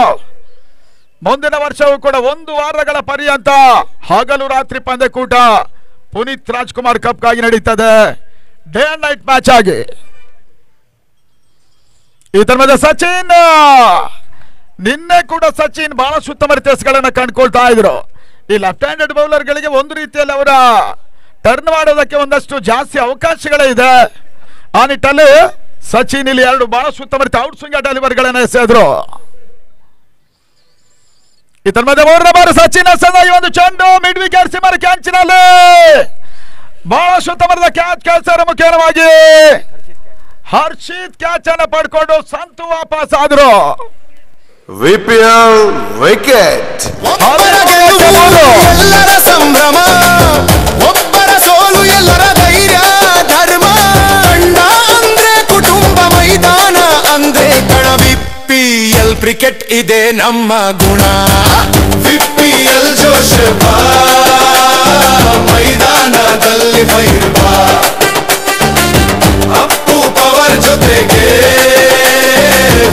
ಮುಂದಿನ ವರ್ಷವೂ ಕೂಡ 1 ವಾರಗಳ ಪರ್ಯಂತ ಹಗಲು ರಾತ್ರಿ ಪಂದ್ಯಕೂಟ ಪುನೀತ್ ರಾಜ್ಕುಮಾರ್ ಕಪ್ಗಾಗಿ ನಡೀತದೆ, ಡೇ ಅಂಡ್ ನೈಟ್ ಮ್ಯಾಚ್ ಆಗಿ. ಇದರ ಮಧ್ಯೆ ಸಚಿನ್ ನಿನ್ನೆ ಕೂಡ ಸಚಿನ್ ಬಹಳಷ್ಟು ಉತ್ತಮ ರೀತಿಗಳನ್ನು ಕಂಡುಕೊಳ್ತಾ ಇದ್ರು. ಈ ಲೆಫ್ಟ್ ಹ್ಯಾಂಡೆಡ್ ಬೌಲರ್ಗಳಿಗೆ ಒಂದು ರೀತಿಯಲ್ಲಿ ಅವರ ಟರ್ನ್ ಮಾಡೋದಕ್ಕೆ ಒಂದಷ್ಟು ಜಾಸ್ತಿ ಅವಕಾಶಗಳೇ ಇದೆ. ಆ ನಿಟ್ಟಲ್ಲಿ ಸಚಿನ್ ಇಲ್ಲಿ 2 ಬಹಳಷ್ಟು ಉತ್ತಮ ರೀತಿಯ ಔಟ್ ಸ್ವಿಂಗ್ ಡೆಲಿವರಿಗಳನ್ನು ಎಸೆದ್ರು. ಇದರ ಮಧ್ಯೆ 3ನೇ ಬಾರಿ ಸಚಿನ್ ಎಸೆದ ಈ ಒಂದು ಚೆಂಡು ಮಿಡ್ ವಿಕೆಟ್ ಸೀಮರ್ ಕ್ಯಾಚ್ನಲ್ಲಿ ಬಹಳಷ್ಟು ಉತ್ತಮವಾದ ಕ್ಯಾಚ್ ಕಳಿಸಿದ ಮುಖ್ಯವಾಗಿ ಹರ್ಷಿತ್ ಕ್ಯಾಚ್ ಅನ್ನು ಪಡ್ಕೊಂಡು ಸಂತು ವಾಪಸ್ ಆದ್ರು. VPL wicket. ಎಲ್ಲರ ಸಂಭ್ರಮ, ಒಬ್ಬರ ಸೋಲು ಎಲ್ಲರ ಧೈರ್ಯ ಧರ್ಮ. ತಂಡ ಅಂದ್ರೆ ಕುಟುಂಬ, ಮೈದಾನ ಅಂದ್ರೆ ಕಣ. VPL ಕ್ರಿಕೆಟ್ ಇದೆ ನಮ್ಮ ಗುಣ. VPL ಜೋಶ್ ಬಾ, ಮೈದಾನದಲ್ಲಿ ಫೈರ್ ಬಾ. ಅಪ್ಪು ಪವರ್ ಜೊತೆಗೆ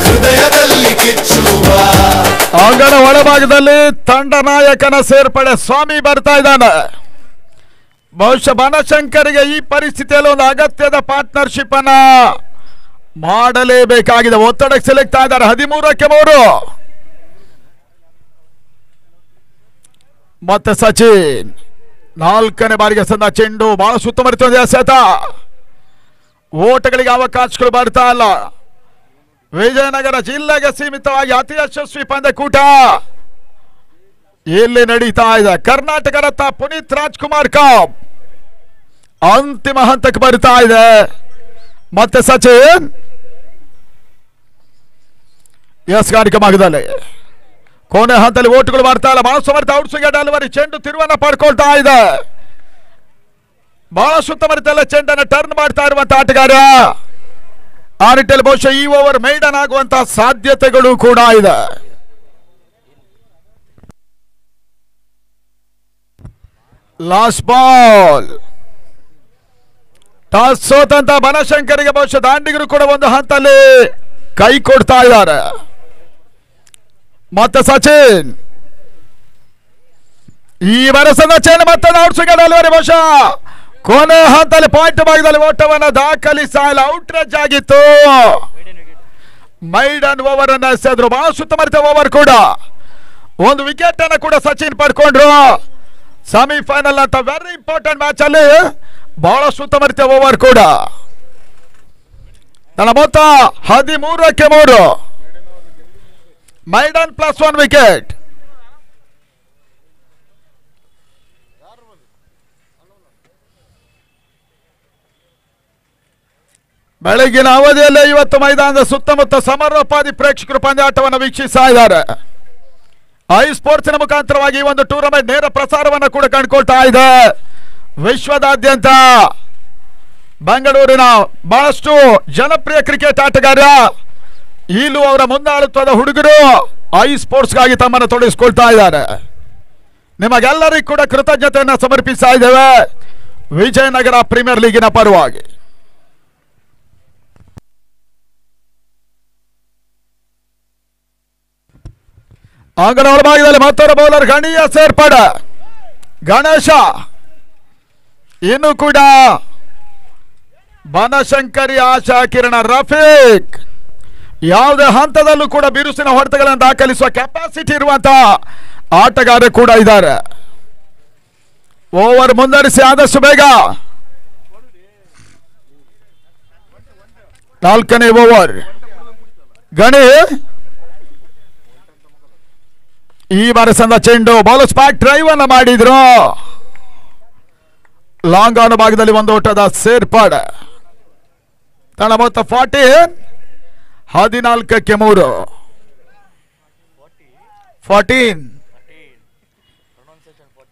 ಹೃದಯದಲ್ಲಿ ಕಿಚ್ಚುವ. ಅಂಗಣ ಒಳಭಾಗದಲ್ಲಿ ತಂಡ ನಾಯಕನ ಸೇರ್ಪಡೆ ಸ್ವಾಮಿ ಬರ್ತಾ ಇದ್ದಾನೆ. ಬಹುಶಃ ಬನಶಂಕರಿಗೆ ಈ ಪರಿಸ್ಥಿತಿಯಲ್ಲಿ ಒಂದು ಅಗತ್ಯದ ಪಾರ್ಟ್ನರ್ಶಿಪ್ ಅನ್ನ ಮಾಡಲೇಬೇಕಾಗಿದೆ. ಒತ್ತಡಕ್ಕೆ ಸಿಲುಕ್ತಾ ಇದ್ದಾರೆ. 13ಕ್ಕೆ 3 ಮತ್ತೆ ಸಚಿನ್ 4ನೇ ಬಾರಿಗೆ ಸಂದ ಚೆಂಡು ಬಹಳ ಸುತ್ತಮುತ್ತ ಎಸೆತ. ಓಟಗಳಿಗೆ ಅವಕಾಶಗಳು ಬರ್ತಾ ಇಲ್ಲ. ವಿಜಯನಗರ ಜಿಲ್ಲೆಗೆ ಸೀಮಿತವಾಗಿ ಅತಿ ಯಶಸ್ವಿ ಪಂದ್ಯಕೂಟ ಇಲ್ಲಿ ನಡೀತಾ ಇದೆ. ಕರ್ನಾಟಕ ರತ್ನ ಪುನೀತ್ ರಾಜ್ಕುಮಾರ್ ಕಪ್ ಅಂತಿಮ ಹಂತಕ್ಕೆ ಬರ್ತಾ ಇದೆ. ಮತ್ತೆ ಸಚಿನ್ ಗಾರಿಕೆ ಭಾಗದಲ್ಲಿ ಕೊನೆ ಹಂತದಲ್ಲಿ ಓಟುಗಳು ಬರ್ತಾ ಇಲ್ಲ. ಬಹಳ ಸಮರ್ಥ ಔಟ್ಸ್ವಿಂಗ್ ಡೆಲಿವರಿ, ಚೆಂಡು ತಿರುವನ್ನ ಪಡ್ಕೊಳ್ತಾ ಇದೆ. ಬಹಳ ಸುತ್ತಮುತ್ತಲ ಚೆಂಡನ್ನು ಟರ್ನ್ ಮಾಡ್ತಾ ಇರುವಂತಹ ಆಟಗಾರ. ಆ ನಿಟ್ಟಿನಲ್ಲಿ ಬಹುಶಃ ಈ ಓವರ್ ಮೈಡನ್ ಆಗುವಂತಹ ಸಾಧ್ಯತೆಗಳು ಕೂಡ ಇದೆ. ಲಾಸ್ಟ್ ಬಾಲ್ ಟಾಸ್ ಸೋತಂತ ಬನಶಂಕರಿಗೆ ಬಹುಶಃ ದಾಂಡಿಗರು ಕೂಡ ಒಂದು ಹಂತದಲ್ಲಿ ಕೈ ಕೊಡ್ತಾ ಇದ್ದಾರೆ. ಮತ್ತೆ ಸಚಿನ್ ಈ ವರ್ಷದ ಚೆಂಡು ಮತ್ತೆ ಔಟ್ಸ್ವಿಂಗ್ ಡೆಲಿವರಿ ಬಹುಶಃ ಕೊನೆ ಹಂತದಲ್ಲಿ ಪಾಯಿಂಟ್ ಭಾಗದಲ್ಲಿ ಓಟವನ್ನು ದಾಖಲಿಸಲು ಔಟ್ರೇಜ್ ಆಗಿತ್ತು. ಮೈಡನ್ ಓವರ್ ಅನ್ನು ಎಸೆದ್ರು. ಬಹಳ ಸುತ್ತಮುತ್ತ ಓವರ್ ಕೂಡ ಒಂದು ವಿಕೆಟ್ ಅನ್ನು ಕೂಡ ಸಚಿನ್ ಪಡ್ಕೊಂಡ್ರು. ಸೆಮಿಫೈನಲ್ ಅಂತ ವೆರಿ ಇಂಪಾರ್ಟೆಂಟ್ ಮ್ಯಾಚ್ ಅಲ್ಲಿ ಬಹಳ ಸುತ್ತಮುತ್ತ ಓವರ್ ಕೂಡ. ನನ್ನ ಮೊತ್ತ 13ಕ್ಕೆ 3. ಮೈಡನ್ +1 ವಿಕೆಟ್. ಬೆಳಗಿನ ಅವಧಿಯಲ್ಲೇ ಇವತ್ತು ಮೈದಾನದ ಸುತ್ತಮುತ್ತ ಸಮರೋಪಾದಿ ಪ್ರೇಕ್ಷಕರು ಪಂದ್ಯಾಟವನ್ನು ವೀಕ್ಷಿಸ್ತಾ ಇದ್ದಾರೆ. ಐ ಸ್ಪೋರ್ಟ್ಸ್ನ ಮುಖಾಂತರವಾಗಿ ಈ ಒಂದು ಟೂರ್ನಮೆಂಟ್ ನೇರ ಪ್ರಸಾರವನ್ನು ಕೂಡ ಕಂಡುಕೊಳ್ತಾ ಇದೆ. ವಿಶ್ವದಾದ್ಯಂತ ಬೆಂಗಳೂರಿನ ಬಹಳಷ್ಟು ಜನಪ್ರಿಯ ಕ್ರಿಕೆಟ್ ಆಟಗಾರ ಈಲು ಅವರ ಮುಂದಾಳುತ್ವದ ಹುಡುಗರು ಐ ಸ್ಪೋರ್ಟ್ಸ್ಗಾಗಿ ತಮ್ಮನ್ನು ತೊಡಗಿಸಿಕೊಳ್ತಾ ಇದ್ದಾರೆ. ನಿಮಗೆಲ್ಲರಿಗೂ ಕೂಡ ಕೃತಜ್ಞತೆಯನ್ನು ಸಮರ್ಪಿಸ್ತಾ ಇದ್ದೇವೆ ವಿಜಯನಗರ ಪ್ರೀಮಿಯರ್ ಲೀಗಿನ ಪರವಾಗಿ. ಅಂಗನ ಒಳಭಾಗದಲ್ಲಿ ಮತ್ತೊಬ್ಬ ಬೌಲರ್ ಗಣೀಯ ಸೇರ್ಪಡೆ ಗಣೇಶ. ಇನ್ನು ಕೂಡ ಬನಶಂಕರಿ ಆಶಾ ಕಿರಣ ರಫೀಕ್ ಯಾವುದೇ ಹಂತದಲ್ಲೂ ಕೂಡ ಬಿರುಸಿನ ಹೊಡೆತಗಳನ್ನು ದಾಖಲಿಸುವ ಕೆಪಾಸಿಟಿ ಇರುವಂತಹ ಆಟಗಾರ ಕೂಡ ಇದ್ದಾರೆ. ಓವರ್ ಮುಂದುವರಿಸಿ ಆದಷ್ಟು ಬೇಗ. 4ನೇ ಓವರ್ ಗಣಿ ಈ ಬಾರಿ ಸಂದ ಚೆಂಡು ಬಾಲ್ ಸ್ಪಾಟ್ ಡ್ರೈವ್ ಅನ್ನು ಮಾಡಿದ್ರು. ಲಾಂಗ್ ಆನ್ ಭಾಗದಲ್ಲಿ ಒಂದು ಓಟದ ಸೇರ್ಪಾಡೆ. ತನ್ನ ಮೊತ್ತ 14ಕ್ಕೆ 3. 14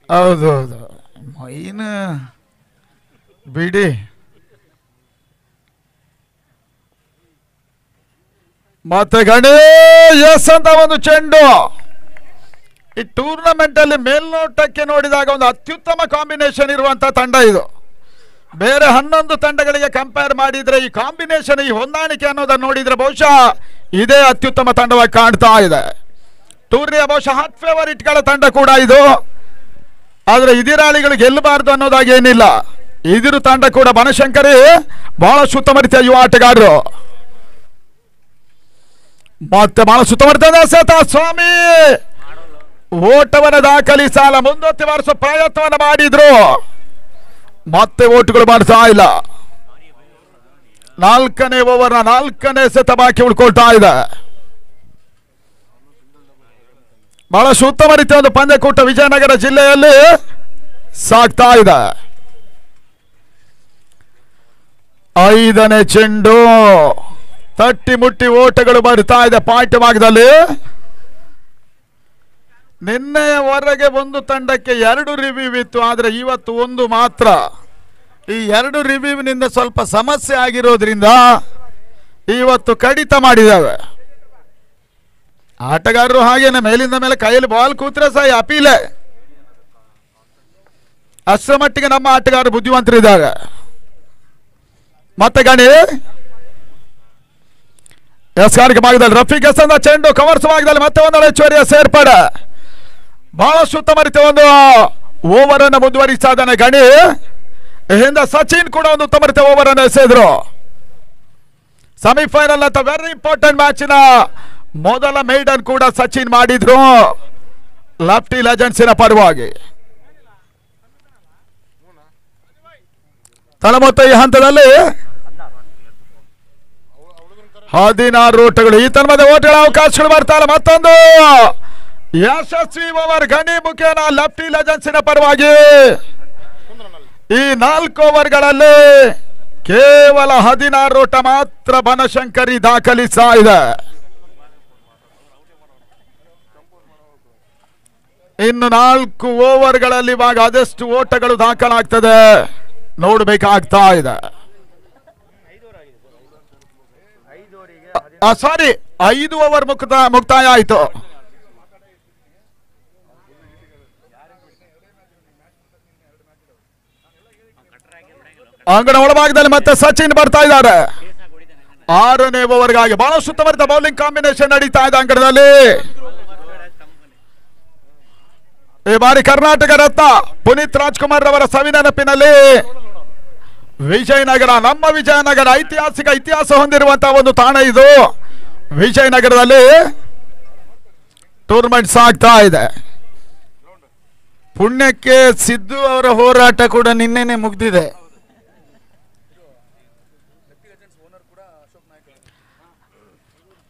ಹೌದು ಮೈನ್ ಬಿಡಿ. ಮತ್ತೆ ಗಣೇಶ್ ಅಂತ ಒಂದು ಚೆಂಡು. ಈ ಟೂರ್ನಮೆಂಟ್ ಅಲ್ಲಿ ಮೇಲ್ನೋಟಕ್ಕೆ ನೋಡಿದಾಗ ಒಂದು ಅತ್ಯುತ್ತಮ ಕಾಂಬಿನೇಷನ್ ಇರುವಂತಹ ತಂಡ ಇದು. ಬೇರೆ 11 ತಂಡಗಳಿಗೆ ಕಂಪೇರ್ ಮಾಡಿದ್ರೆ ಈ ಕಾಂಬಿನೇಷನ್, ಈ ಹೊಂದಾಣಿಕೆ ಅನ್ನೋದನ್ನು ನೋಡಿದ್ರೆ ಬಹುಶಃ ಇದೇ ಅತ್ಯುತ್ತಮ ತಂಡವಾಗಿ ಕಾಣ್ತಾ ಇದೆ. ಟೂರ್ನಿಯ ಬಹುಶಃ ಹಾಟ್ ಫೇವರಿಟ್ಗಳ ತಂಡ ಕೂಡ ಇದು. ಆದ್ರೆ ಇದಿರಾಳಿಗಳು ಗೆಲ್ಲಬಾರ್ದು ಅನ್ನೋದಾಗಿ ಏನಿಲ್ಲ. ಇದಿರು ತಂಡ ಕೂಡ ಬನಶಂಕರಿ ಬಹಳ ಸುತ್ತಮುತ್ತ ಯುವ ಆಟಗಾರರು. ಮತ್ತೆ ಬಹಳ ಸುತ್ತಮುತ್ತ ಸ್ವಾಮಿ ಓಟವನ್ನು ದಾಖಲಿಸಲ ಮುಂದೊತ್ತಿ ಬಾರಿಸುವ ಪ್ರಯತ್ನವನ್ನು ಮಾಡಿದ್ರು. ಮತ್ತೆ ಓಟುಗಳು ಮಾಡ್ತಾ ಇಲ್ಲ. 4ನೇ ಓವರ್ನ 4ನೇ ಎಸೆತ ಬಾಕಿ ಉಳ್ಕೊಳ್ತಾ ಇದೆ. ಬಹಳ ಉತ್ತಮ ರೀತಿಯ ಒಂದು ಪಂದ್ಯಕೂಟ ವಿಜಯನಗರ ಜಿಲ್ಲೆಯಲ್ಲಿ ಸಾಗ್ತಾ ಇದೆ. 5ನೇ ಚೆಂಡು ತಟ್ಟಿ ಮುಟ್ಟಿ ಓಟಗಳು ಬರ್ತಾ ಇದೆ ಪಾಯಿಂಟ್ ಭಾಗದಲ್ಲಿ. ನಿನ್ನೆಯವರೆಗೆ ಒಂದು ತಂಡಕ್ಕೆ 2 ರಿವ್ಯೂ ಇತ್ತು, ಆದರೆ ಇವತ್ತು 1 ಮಾತ್ರ. ಈ 2 ರಿವ್ಯೂವಿನಿಂದ ಸ್ವಲ್ಪ ಸಮಸ್ಯೆ ಆಗಿರೋದ್ರಿಂದ ಇವತ್ತು ಕಡಿತ ಮಾಡಿದ್ದಾವೆ. ಆಟಗಾರರು ಹಾಗೇನೆ ಮೇಲಿಂದ ಮೇಲೆ ಕೈಯಲ್ಲಿ ಬಾಲ್ ಕೂತ್ರೆ ಸಹ ಅಪೀಲೆ. ಅಷ್ಟರ ಮಟ್ಟಿಗೆ ನಮ್ಮ ಆಟಗಾರರು ಬುದ್ಧಿವಂತರಿದ್ದಾರೆ. ಮತ್ತೆ ಗಣಿ ಎಸ್ಗಾರಿಕೆ ಭಾಗದಲ್ಲಿ ರಫೀಕ್ ಎಸಂದ ಚೆಂಡು ಕವರ್ಸ್ ಭಾಗದಲ್ಲಿ ಮತ್ತೆ ಒಂದು ಹೆಚ್ಚುವರಿಯ ಸೇರ್ಪಡೆ. ಬಹಳ ಉತ್ತಮ ರೀತಿಯ ಒಂದು ಓವರ್ ಅನ್ನು ಮುಂದುವರಿಸ್ತಾ ಇದ್ದಾನೆ ಗಣಿ. ಹಿಂದೆ ಸಚಿನ್ ಕೂಡ ಒಂದು ಉತ್ತಮ ರೀತಿಯ ಓವರ್ ಅನ್ನು ಎಸೆದ್ರು. ಸೆಮಿಫೈನಲ್ ಅಂತ ವೆರಿ ಇಂಪಾರ್ಟೆಂಟ್ ಮ್ಯಾಚಿನ ಮೊದಲ ಮೇಡನ್ ಕೂಡ ಸಚಿನ್ ಮಾಡಿದ್ರು. ಲೆಫ್ಟಿ ಲೆಜೆಂಡ್ಸಿನ ಪರವಾಗಿ. ತಳಮೊತ್ತ ಈ ಹಂತದಲ್ಲಿ 16 ಓಟಗಳು. ಈ ತನ್ಮದ ಓಟಗಳ ಅವಕಾಶಗಳು ಬರ್ತಾರೆ. ಮತ್ತೊಂದು ಯಶಸ್ವಿ ಓವರ್ ಗಣಿ ಮುಖೇನ ಲೆಫ್ಟಿ ಲೆಜೆಂಡ್ಸಿನ ಪರವಾಗಿ. ಈ 4 ಓವರ್ಗಳಲ್ಲಿ ಕೇವಲ 16 ಓಟ ಮಾತ್ರ ಬನಶಂಕರಿ ದಾಖಲಿಸ್ತಾ ಇದೆ. ಇನ್ನು 4 ಓವರ್ಗಳಲ್ಲಿ ಇವಾಗ ಅದೆಷ್ಟು ಓಟಗಳು ದಾಖಲಾಗ್ತದೆ ನೋಡಬೇಕಾಗ್ತಾ ಇದೆ. ಸಾರಿ, 5 ಓವರ್ ಮುಕ್ತಾಯ ಆಯಿತು. ಅಂಗಣ ಒಳಭಾಗದಲ್ಲಿ ಮತ್ತೆ ಸಚಿನ್ ಬರ್ತಾ ಇದ್ದಾರೆ 6ನೇ ಓವರ್ಗಾಗಿ. ಬಹಳ ಸುತ್ತಮುತ್ತ ಬೌಲಿಂಗ್ ಕಾಂಬಿನೇಷನ್ ನಡೀತಾ ಇದೆ ಅಂಗಣದಲ್ಲಿ. ಈ ಬಾರಿ ಕರ್ನಾಟಕ ರತ್ನ ಪುನೀತ್ ರಾಜ್ಕುಮಾರ್ ಅವರ ಸವಿನೆನಪಿನಲ್ಲಿ ವಿಜಯನಗರ, ನಮ್ಮ ವಿಜಯನಗರ ಐತಿಹಾಸಿಕ ಇತಿಹಾಸ ಹೊಂದಿರುವಂತಹ ಒಂದು ತಾಣ ಇದು. ವಿಜಯನಗರದಲ್ಲಿ ಟೂರ್ನಮೆಂಟ್ ಸಾಗ್ತಾ ಇದೆ. ಪುಣ್ಯಕ್ಕೆ ಸಿದ್ದು ಅವರ ಹೋರಾಟ ಕೂಡ ನಿನ್ನೆನೆ ಮುಗ್ದಿದೆ.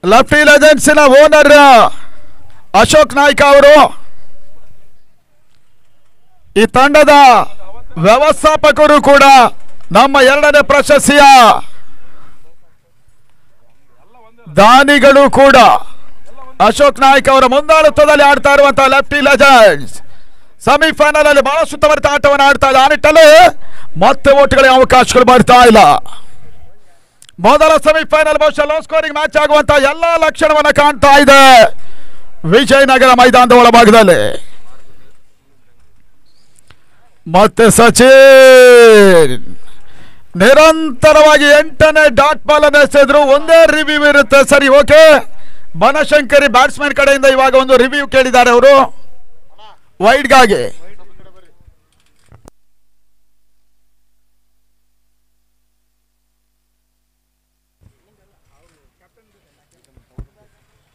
ಲೆಫ್ಟಿ ಲೆಜೆಂಡ್ಸಿನ ಓನರ್ ಅಶೋಕ್ ನಾಯ್ಕ ಅವರು ಈ ತಂಡದ ವ್ಯವಸ್ಥಾಪಕರು ಕೂಡ ನಮ್ಮ 2ನೇ ಪ್ರಶಸ್ತಿಯ ದಾನಿಗಳು ಕೂಡ. ಅಶೋಕ್ ನಾಯ್ಕ ಅವರ ಮುಂದಾಳತ್ವದಲ್ಲಿ ಆಡ್ತಾ ಇರುವಂತಹ ಲೆಫ್ಟಿ ಲೆಜೆಂಡ್ಸ್ ಸೆಮಿಫೈನಲ್ ಅಲ್ಲಿ ಬಹಳ ಸುತ್ತಮುತ್ತ ಆಟವನ್ನು ಆಡ್ತಾ ಇದೆ. ಆ ನಿಟ್ಟಲ್ಲಿ ಮತ್ತೆ ಓಟ್ಗಳಿಗೆ ಅವಕಾಶಗಳು ಬರ್ತಾ ಇಲ್ಲ. ಮೊದಲ ಸೆಮಿಫೈನಲ್ ಬಹುಶಃ ಲೋ ಸ್ಕೋರಿಂಗ್ ಮ್ಯಾಚ್ ಆಗುವಂತಹ ಎಲ್ಲಾ ಲಕ್ಷಣವನ್ನ ಕಾಣ್ತಾ ಇದೆ ವಿಜಯನಗರ ಮೈದಾನದ ಒಳಭಾಗದಲ್ಲಿ. ಮತ್ತೆ ಸಚಿನ್ ನಿರಂತರವಾಗಿ 8ನೇ ಡಾಟ್ ಬಾಲ್ ಅನ್ನು ಎಸೆದ್ರು. ಒಂದೇ ರಿವ್ಯೂ ಇರುತ್ತೆ. ಸರಿ, ಓಕೆ. ಬನಶಂಕರಿ ಬ್ಯಾಟ್ಸ್ಮನ್ ಕಡೆಯಿಂದ ಇವಾಗ ಒಂದು ರಿವ್ಯೂ ಕೇಳಿದ್ದಾರೆ ಅವರು ವೈಡ್ಗಾಗಿ.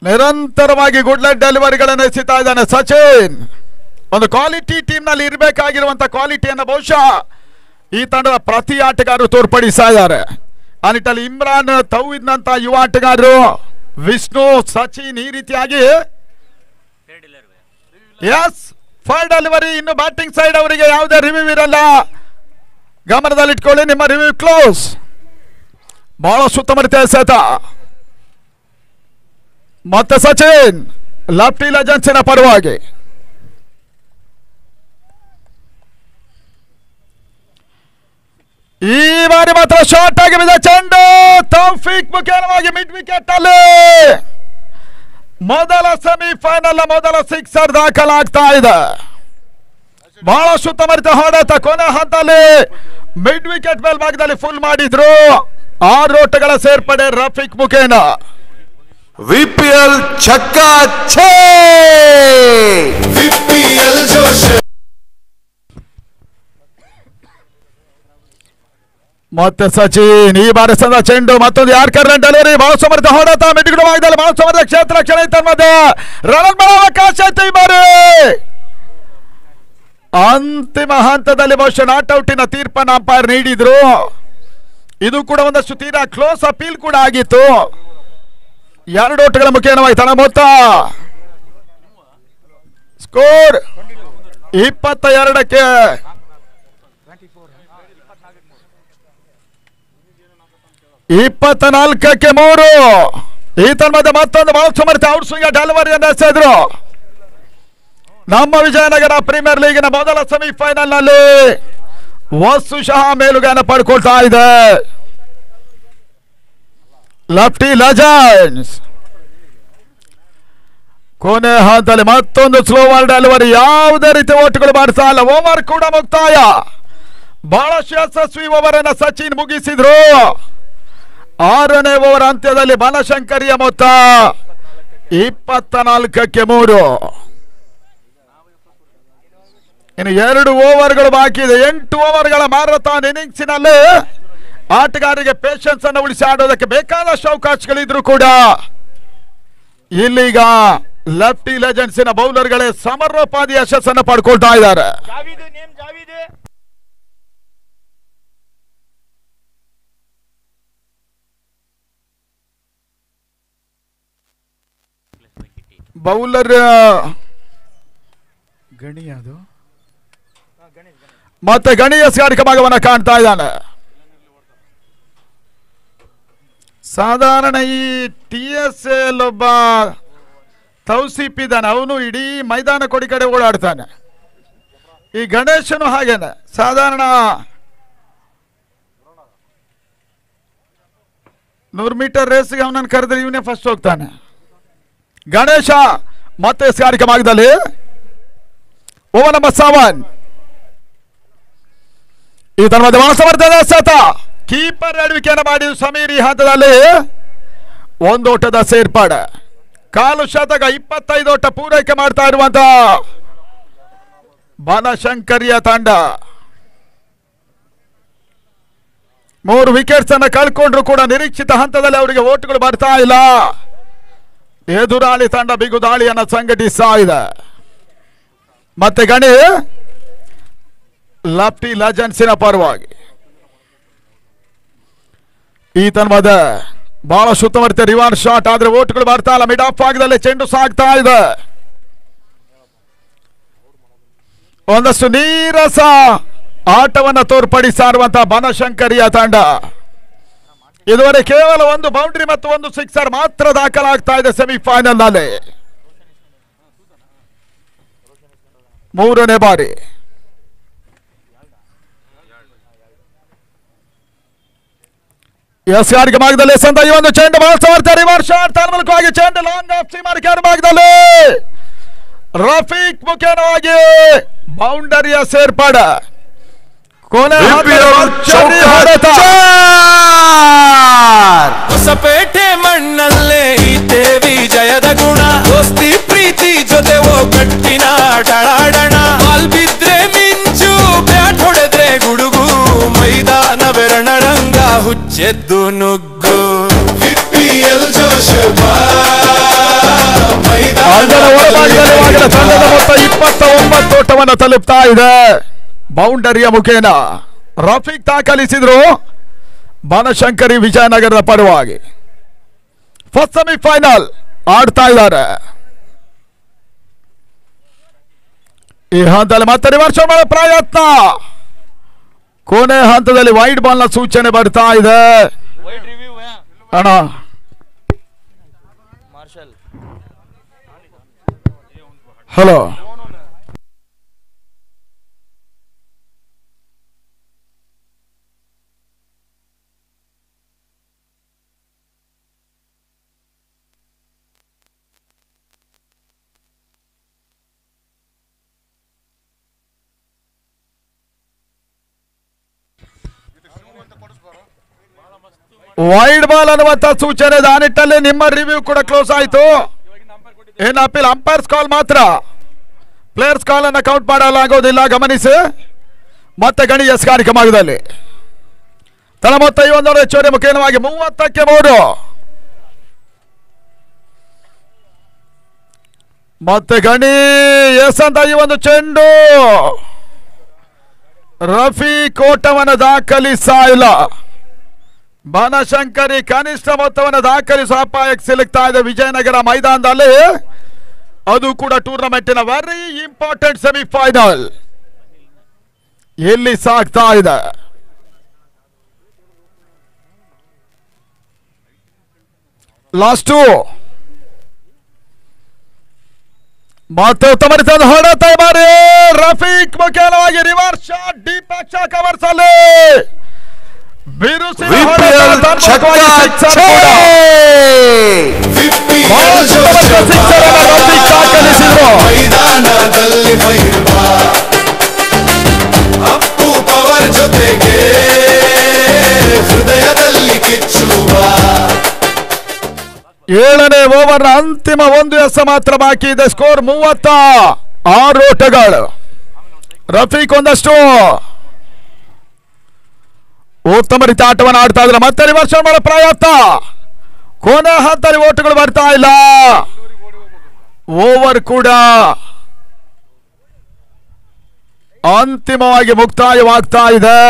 ನಿರಂತರವಾಗಿ ಗುಡ್ಲೆಟ್ ಡೆಲಿವರಿಗಳನ್ನು ಎಸೆತಾ ಇದ್ದಾನೆ ಸಚಿನ್. ಒಂದು ಕ್ವಾಲಿಟಿ ಟೀಮ್ ನಲ್ಲಿ ಇರಬೇಕಾಗಿರುವಂತಹ ಕ್ವಾಲಿಟಿಯನ್ನು ಬಹುಶಃ ಈ ತಂಡದ ಪ್ರತಿ ಆಟಗಾರರು ತೋರ್ಪಡಿಸ್ತಾ ಇದ್ದಾರೆ. ಆ ನಿಟ್ಟಲ್ಲಿ ಇಮ್ರಾನ್ ತೌಹಿದ್ನಂತ ಯುವ ಆಟಗಾರರು, ವಿಷ್ಣು, ಸಚಿನ್ ಈ ರೀತಿಯಾಗಿ ಫೈರ್ ಡೆಲಿವರಿ. ಇನ್ನು ಬ್ಯಾಟಿಂಗ್ ಸೈಡ್ ಅವರಿಗೆ ಯಾವುದೇ ರಿವ್ಯೂ ಇರಲ್ಲ, ಗಮನದಲ್ಲಿಟ್ಕೊಳ್ಳಿ. ನಿಮ್ಮ ರಿವ್ಯೂ ಕ್ಲೋಸ್. ಬಹಳ ಸುತ್ತಮುತ್ತ ಎಸೆತ. ಮತ್ತೆ ಸಚಿನ್ ಲೆಫ್ಟಿ ಲೆಜೆಂಡ್ಸಿನ ಪರವಾಗಿ. ಈ ಬಾರಿ ಮಾತ್ರ ಶಾರ್ಟ್ ಆಗಿ ಬಿದ್ದ ಚೆಂಡು ತೌಫೀಕ್ ಮುಖೇನವಾಗಿ ಮಿಡ್ ವಿಕೆಟ್ ಅಲ್ಲಿ ಮೊದಲ ಸೆಮಿಫೈನಲ್ ಮೊದಲ ಸಿಕ್ಸರ್ ದಾಖಲಾಗ್ತಾ ಇದೆ. ಬಹಳ ಸುತ್ತಮುತ್ತ ಹೊಡೆತ. ಕೊನೆ ಹಂತದಲ್ಲಿ ಮಿಡ್ ವಿಕೆಟ್ ಮೇಲ್ಭಾಗದಲ್ಲಿ ಫುಲ್ ಮಾಡಿದ್ರು. 6 ಓಟಗಳ ಸೇರ್ಪಡೆ ರಫೀಕ್ ಮುಖೇನ. VPL छक्का 6 VPL जोश. ಮತ್ತೆ ಸಚಿನ್ ಈ ಬಾರಿ ಸಂದ ಚೆಂಡು ಮತ್ತೊಂದು ಯಾರ್ಕರ್ ಡೆಲಿವರಿ. ಬಹಳ ಸಮರ್ಥ ಹೊಡೆತ ಮಿಡ್ಗುಡ ಭಾಗದಲ್ಲಿ ಬಹಳ ಸಮರ್ಥ ಕ್ಷೇತ್ರ ರಕ್ಷಣೆ ಇತ್ತ ಮಧ್ಯೆ ರನ್ ಮಾಡೋ ಅವಕಾಶ ಇತ್ತು. ಈ ಬಾರಿ ಅಂತಿಮ ಹಂತದಲ್ಲಿ ಬಹುಶಃ ನಾಟ್ ಔಟಿನ ತೀರ್ಪನ್ನು ಅಂಪೈರ್ ನೀಡಿದ್ರು. ಇದು ಕೂಡ ಒಂದಷ್ಟು ತೀರಾ ಕ್ಲೋಸ್ ಅಪೀಲ್ ಕೂಡ ಆಗಿತ್ತು. 2 ಓಟಗಳ ಮುಖೇನವಾಗಿ ತನ್ನ ಮೊತ್ತ ಸ್ಕೋರ್ 22ಕ್ಕೆ 24ಕ್ಕೆ 3. ಈ ತನ್ಮಧ್ಯೆ ಮತ್ತೊಂದು ಬಹಳ ಸಮರ್ಥ ಔಟ್ ಸ್ವಿಂಗ್ ಡೆಲಿವರಿಯನ್ನು ಎಸೆದ್ರು. ನಮ್ಮ ವಿಜಯನಗರ ಪ್ರೀಮಿಯರ್ ಲೀಗಿನ ಮೊದಲ ಸೆಮಿಫೈನಲ್ ನಲ್ಲಿ ವಸ್ತುಶಃ ಮೇಲುಗೈನ ಪಡ್ಕೊಳ್ತಾ ಇದೆ ಲೆಫ್ಟಿ ಲೆಜೆಂಡ್ಸ್. ಕೊನೆ ಹಂತದಲ್ಲಿ ಮತ್ತೊಂದು ಸ್ಲೋವರ್ ಡೆಲಿವರಿ. ಯಾವುದೇ ರೀತಿ ಓಟುಗಳು ಮಾಡ್ತಾ ಇಲ್ಲ. ಓವರ್ ಕೂಡ ಮುಕ್ತಾಯ. ಬಹಳಷ್ಟು ಯಶಸ್ವಿ ಓವರ್ ಅನ್ನು ಸಚಿನ್ ಮುಗಿಸಿದ್ರು. 6ನೇ ಓವರ್ ಅಂತ್ಯದಲ್ಲಿ ಬನಶಂಕರಿಯ ಮೊತ್ತ 24ಕ್ಕೆ 3. ಇನ್ನು 2 ಓವರ್ಗಳು ಬಾಕಿ ಇದೆ. 8 ಓವರ್ಗಳ ಮ್ಯಾರಥಾನ್ ಇನ್ನಿಂಗ್ಸಿನಲ್ಲಿ ಆಟಗಾರರಿಗೆ ಪೇಷನ್ಸ್ ಅನ್ನು ಉಳಿಸಿ ಆಡೋದಕ್ಕೆ ಬೇಕಾದಷ್ಟು ಅವಕಾಶಗಳಿದ್ರು ಕೂಡ ಇಲ್ಲೀಗ ಲೆಫ್ಟಿ ಲೆಜೆಂಡ್ಸಿನ ಬೌಲರ್ಗಳೇ ಸಮರೋಪಾದಿ ಯಶಸ್ಸನ್ನು ಪಡ್ಕೊಳ್ತಾ ಇದ್ದಾರೆ. ಬೌಲರ್ ಗಣಿ ಅದು ಮತ್ತೆ ಗಣಿ ಎಸ್ಗಾರಿಕೆ ಭಾಗವನ್ನು ಕಾಣ್ತಾ ಇದ್ದಾನೆ. ಸಾಧಾರಣ ಈ TSL ಒಬ್ಬ ತೌಸೀಪ್ ಇದ್ದಾನೆ, ಅವನು ಇಡೀ ಮೈದಾನ ಕೊಡಿ ಕಡೆ ಓಡಾಡ್ತಾನೆ. ಈ ಗಣೇಶನು ಹಾಗೇನೆ, ಸಾಧಾರಣ 100 ಮೀಟರ್ ರೇಸ್ಗೆ ಅವನನ್ನು ಕರೆದ್ರೆ ಇವನೇ ಫಸ್ಟ್ ಹೋಗ್ತಾನೆ. ಗಣೇಶ ಮತ್ತೆ ಎಸ್ಗಾರಿಕೆ ಭಾಗದಲ್ಲಿ ಓವರ್ ನಂಬರ್ 7. ಈ ತರವಾದ ಸಮರ್ಥದ ಸತ ಕೀಪರ್ ಎಡವಿಕೆಯನ್ನು ಮಾಡಿ ಸಮೀರ್ ಈ ಹಂತದಲ್ಲಿ 1 ಓಟದ ಸೇರ್ಪಾಡೆ. ಕಾಲು ಶತಕ 25 ಓಟ ಪೂರೈಕೆ ಮಾಡ್ತಾ ಇರುವಂತಹ ಬನಶಂಕರಿಯ ತಂಡ 3 ವಿಕೆಟ್ಸ್ ಅನ್ನು ಕಳ್ಕೊಂಡ್ರು ಕೂಡ ನಿರೀಕ್ಷಿತ ಹಂತದಲ್ಲಿ ಅವರಿಗೆ ಓಟುಗಳು ಬರ್ತಾ ಇಲ್ಲ. ಎದುರಾಳಿ ತಂಡ ಬಿಗುದಾಳಿಯನ್ನು ಸಂಘಟಿಸ್ತಾ ಇದೆ. ಮತ್ತೆ ಗಣಿ ಲೆಫ್ಟಿ ಲೆಜೆಂಡ್ಸಿನ ಪರವಾಗಿ ಈ ತನ್ಮದ ಬಹಳ ಸುತ್ತಮುತ್ತ ರಿವರ್ಸ್ ಶಾಟ್, ಆದ್ರೆ ಓಟ್ಗಳು ಬರ್ತಾ ಇಲ್ಲ. ಮಿಡ್ ಆಫ್ ಭಾಗದಲ್ಲಿ ಚೆಂಡು ಸಾಗ್ತಾ ಇದೆ. ಒಂದಷ್ಟು ನೀರಸ ಆಟವನ್ನು ತೋರ್ಪಡಿಸ್ತಾ ಇರುವಂತಹ ಬನಶಂಕರಿಯ ತಂಡ ಇದುವರೆ ಕೇವಲ 1 ಬೌಂಡ್ರಿ ಮತ್ತು 1 ಸಿಕ್ಸರ್ ಮಾತ್ರ ದಾಖಲಾಗ್ತಾ ಇದೆ ಸೆಮಿಫೈನಲ್ ನಲ್ಲಿ. 3ನೇ ಬಾರಿ ಎಸ್ಗಾರಿಕೆ ಭಾಗದಲ್ಲಿ ಸಂತ ಈ ಒಂದು ಚೆಂಡು ಬಹಳ ಸಮರ್ಥ ರಿವರ್ಸ್ ಶಾಟ್ ತನ್ಮೂಲಕವಾಗಿ ಚೆಂಡು ಲಾಂಗ್ ಆಫ್ ಸೀಮಾರಿಕೆ ಭಾಗದಲ್ಲಿ ರಫೀಕ್ ಮುಖೇನವಾಗಿ ಬೌಂಡರಿಯ ಸೇರ್ಪಾಡೆ. ಕೊನೆ ಹೊಸಪೇಟೆ ಮಣ್ಣಲ್ಲೇ ಇದ್ದೇ ವಿಜಯದ ಗುಣ, ದೋಸ್ತಿ ಪ್ರೀತಿ ಜೊತೆ ಒಗ್ಗಟ್ಟಿನ ಡಳಾಡಣ. ಬಾಲ್ ಬಿದ್ರೆ ಮಿಂಚು, ಬ್ಯಾಟ್ ಹೊಡೆದ್ರೆ ಗುಡುಗು, ಮೈದಾನ ಬೆರಣರಂಗ ಹುಚ್ಚೆದ್ದು ನುಗ್ಗು. ತಂಡದ ಮೊತ್ತ 29 ಓಟವನ್ನು ತಲುಪ್ತಾ ಇದೆ. ಬೌಂಡರಿಯ ಮುಖೇನ ರಫೀಕ್ ದಾಖಲಿಸಿದ್ರು ಬನಶಂಕರಿ ವಿಜಯನಗರದ ಪರವಾಗಿ. ಫಸ್ಟ್ ಸೆಮಿಫೈನಲ್ ಆಡ್ತಾ ಇದ್ದಾರೆ. ಈ ಹಂತದಲ್ಲಿ ಮತ್ತೆ ರಿವರ್ಸ್ ಮಾಡೋ ಪ್ರಯತ್ನ, ಕೊನೆ ಹಂತದಲ್ಲಿ ವೈಡ್ ಬಾಲ್ ನ ಸೂಚನೆ ಬರ್ತಾ ಇದೆ. ಅಣ್ಣ ಹಲೋ, ವೈಡ್ ಬಾಲ್ ಅನ್ನುವಂತ ಸೂಚನೆ ಇದೆ. ಆ ನಿಟ್ಟಲ್ಲಿ ನಿಮ್ಮ ರಿವ್ಯೂ ಕೂಡ ಕ್ಲೋಸ್ ಆಯಿತು. ಏನು ಅಪೀಲ್, ಅಂಪೈರ್ಸ್ ಕಾಲ್ ಮಾತ್ರ, ಪ್ಲೇಯರ್ಸ್ ಕಾಲ್ ಅನ್ನು ಕೌಂಟ್ ಮಾಡಲಾಗೋದಿಲ್ಲ, ಗಮನಿಸಿ. ಮತ್ತೆ ಗಣಿ ಎಸ್ಗಾರಿಕೆ ಭಾಗದಲ್ಲಿ ತಳ ಮೊತ್ತ 51 ಹೆಚ್ಚುವರಿ ಮುಖೇನವಾಗಿ 30ಕ್ಕೆ 3. ಮತ್ತೆ ಗಣಿ ಎಸ್ ಅಂತ ಈ ಒಂದು ಚೆಂಡು ರಫೀಕ್ ಓಟವನ್ನು ದಾಖಲಿಸ್ತಾ ಇಲ್ಲ. ಬನಶಂಕರಿ ಕನಿಷ್ಠ ಮೊತ್ತವನ್ನು ದಾಖಲಿಸುವ ಅಪಾಯಕ್ಕೆ ಸಿಲುಕ್ತಾ ಇದೆ ವಿಜಯನಗರ ಮೈದಾನದಲ್ಲಿ. ಅದು ಕೂಡ ಟೂರ್ನಮೆಂಟಿನ ವೆರಿ ಇಂಪಾರ್ಟೆಂಟ್ ಸೆಮಿಫೈನಲ್ ಎಲ್ಲಿ ಸಾಗ್ತಾ ಇದೆ. ಲಾಸ್ಟು ಮತ್ತೆ ಉತ್ತಮ ಹೊಡೆತ ಬಾರಿ ರಫೀಕ್ ಮುಖೇನವಾಗಿ ರಿವರ್ಸ್ ಶಾಟ್ ಡೀಪ್ ಅಕ್ಷ ಕವರ್ಸ್ ಅಲ್ಲಿ ಮೈದಾನದಲ್ಲಿ ಅಪ್ಪು ಪವರ್ ಜೊತೆಗೆ ಹೃದಯದಲ್ಲಿ ಕಿಚ್ಚುವ. 7ನೇ ಓವರ್ ಅಂತಿಮ 1 ಎಸೆ ಮಾತ್ರ ಬಾಕಿ ಇದೆ. ಸ್ಕೋರ್ 36 ಓಟಗಳು. ರಫೀಕ್ ಒಂದಷ್ಟು ಉತ್ತಮ ರೀತಿ ಆಟವನ್ನು ಆಡ್ತಾ ಇದ್ರೆ ಮತ್ತೆ ರಿವರ್ಸ್ ಮಾಡೋ ಪ್ರಯತ್ನ, ಕೊನೆ ಹಂತದಲ್ಲಿ ಓಟುಗಳು ಬರ್ತಾ ಇಲ್ಲ. ಓವರ್ ಕೂಡ ಅಂತಿಮವಾಗಿ ಮುಕ್ತಾಯವಾಗ್ತಾ ಇದೆ.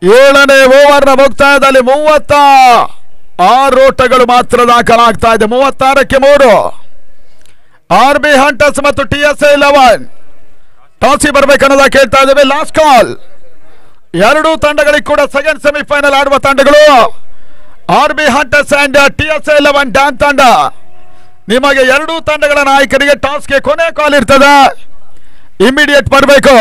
ಏಳನೇ ಓವರ್ನ ಮುಕ್ತಾಯದಲ್ಲಿ 36 ಓಟಗಳು ಮಾತ್ರ ದಾಖಲಾಗ್ತಾ ಇದೆ. 36ಕ್ಕೆ 3. RB ಹಂಟರ್ಸ್ ಮತ್ತು TSA 11 ಟಾಸಿ ಬರ್ಬೇಕನ್ನೋದ ಕೇಳ್ತಾ ಇದ್ದೇವೆ. Last call. ಎರಡೂ ತಂಡಗಳಿಗೆ ಕೂಡ ಸೆಕೆಂಡ್ ಸೆಮಿಫೈನಲ್ ಆಡುವ ತಂಡಗಳು RB hunters and TSA 11 Dan ತಂಡ. ನಿಮಗೆ ಎರಡೂ ತಂಡಗಳ ನಾಯಕರಿಗೆ ಟಾಸ್ಗೆ ಕೊನೆ ಕಾಲ್ ಇರ್ತದೆ. ಇಮಿಡಿಯೇಟ್ ಬರಬೇಕು.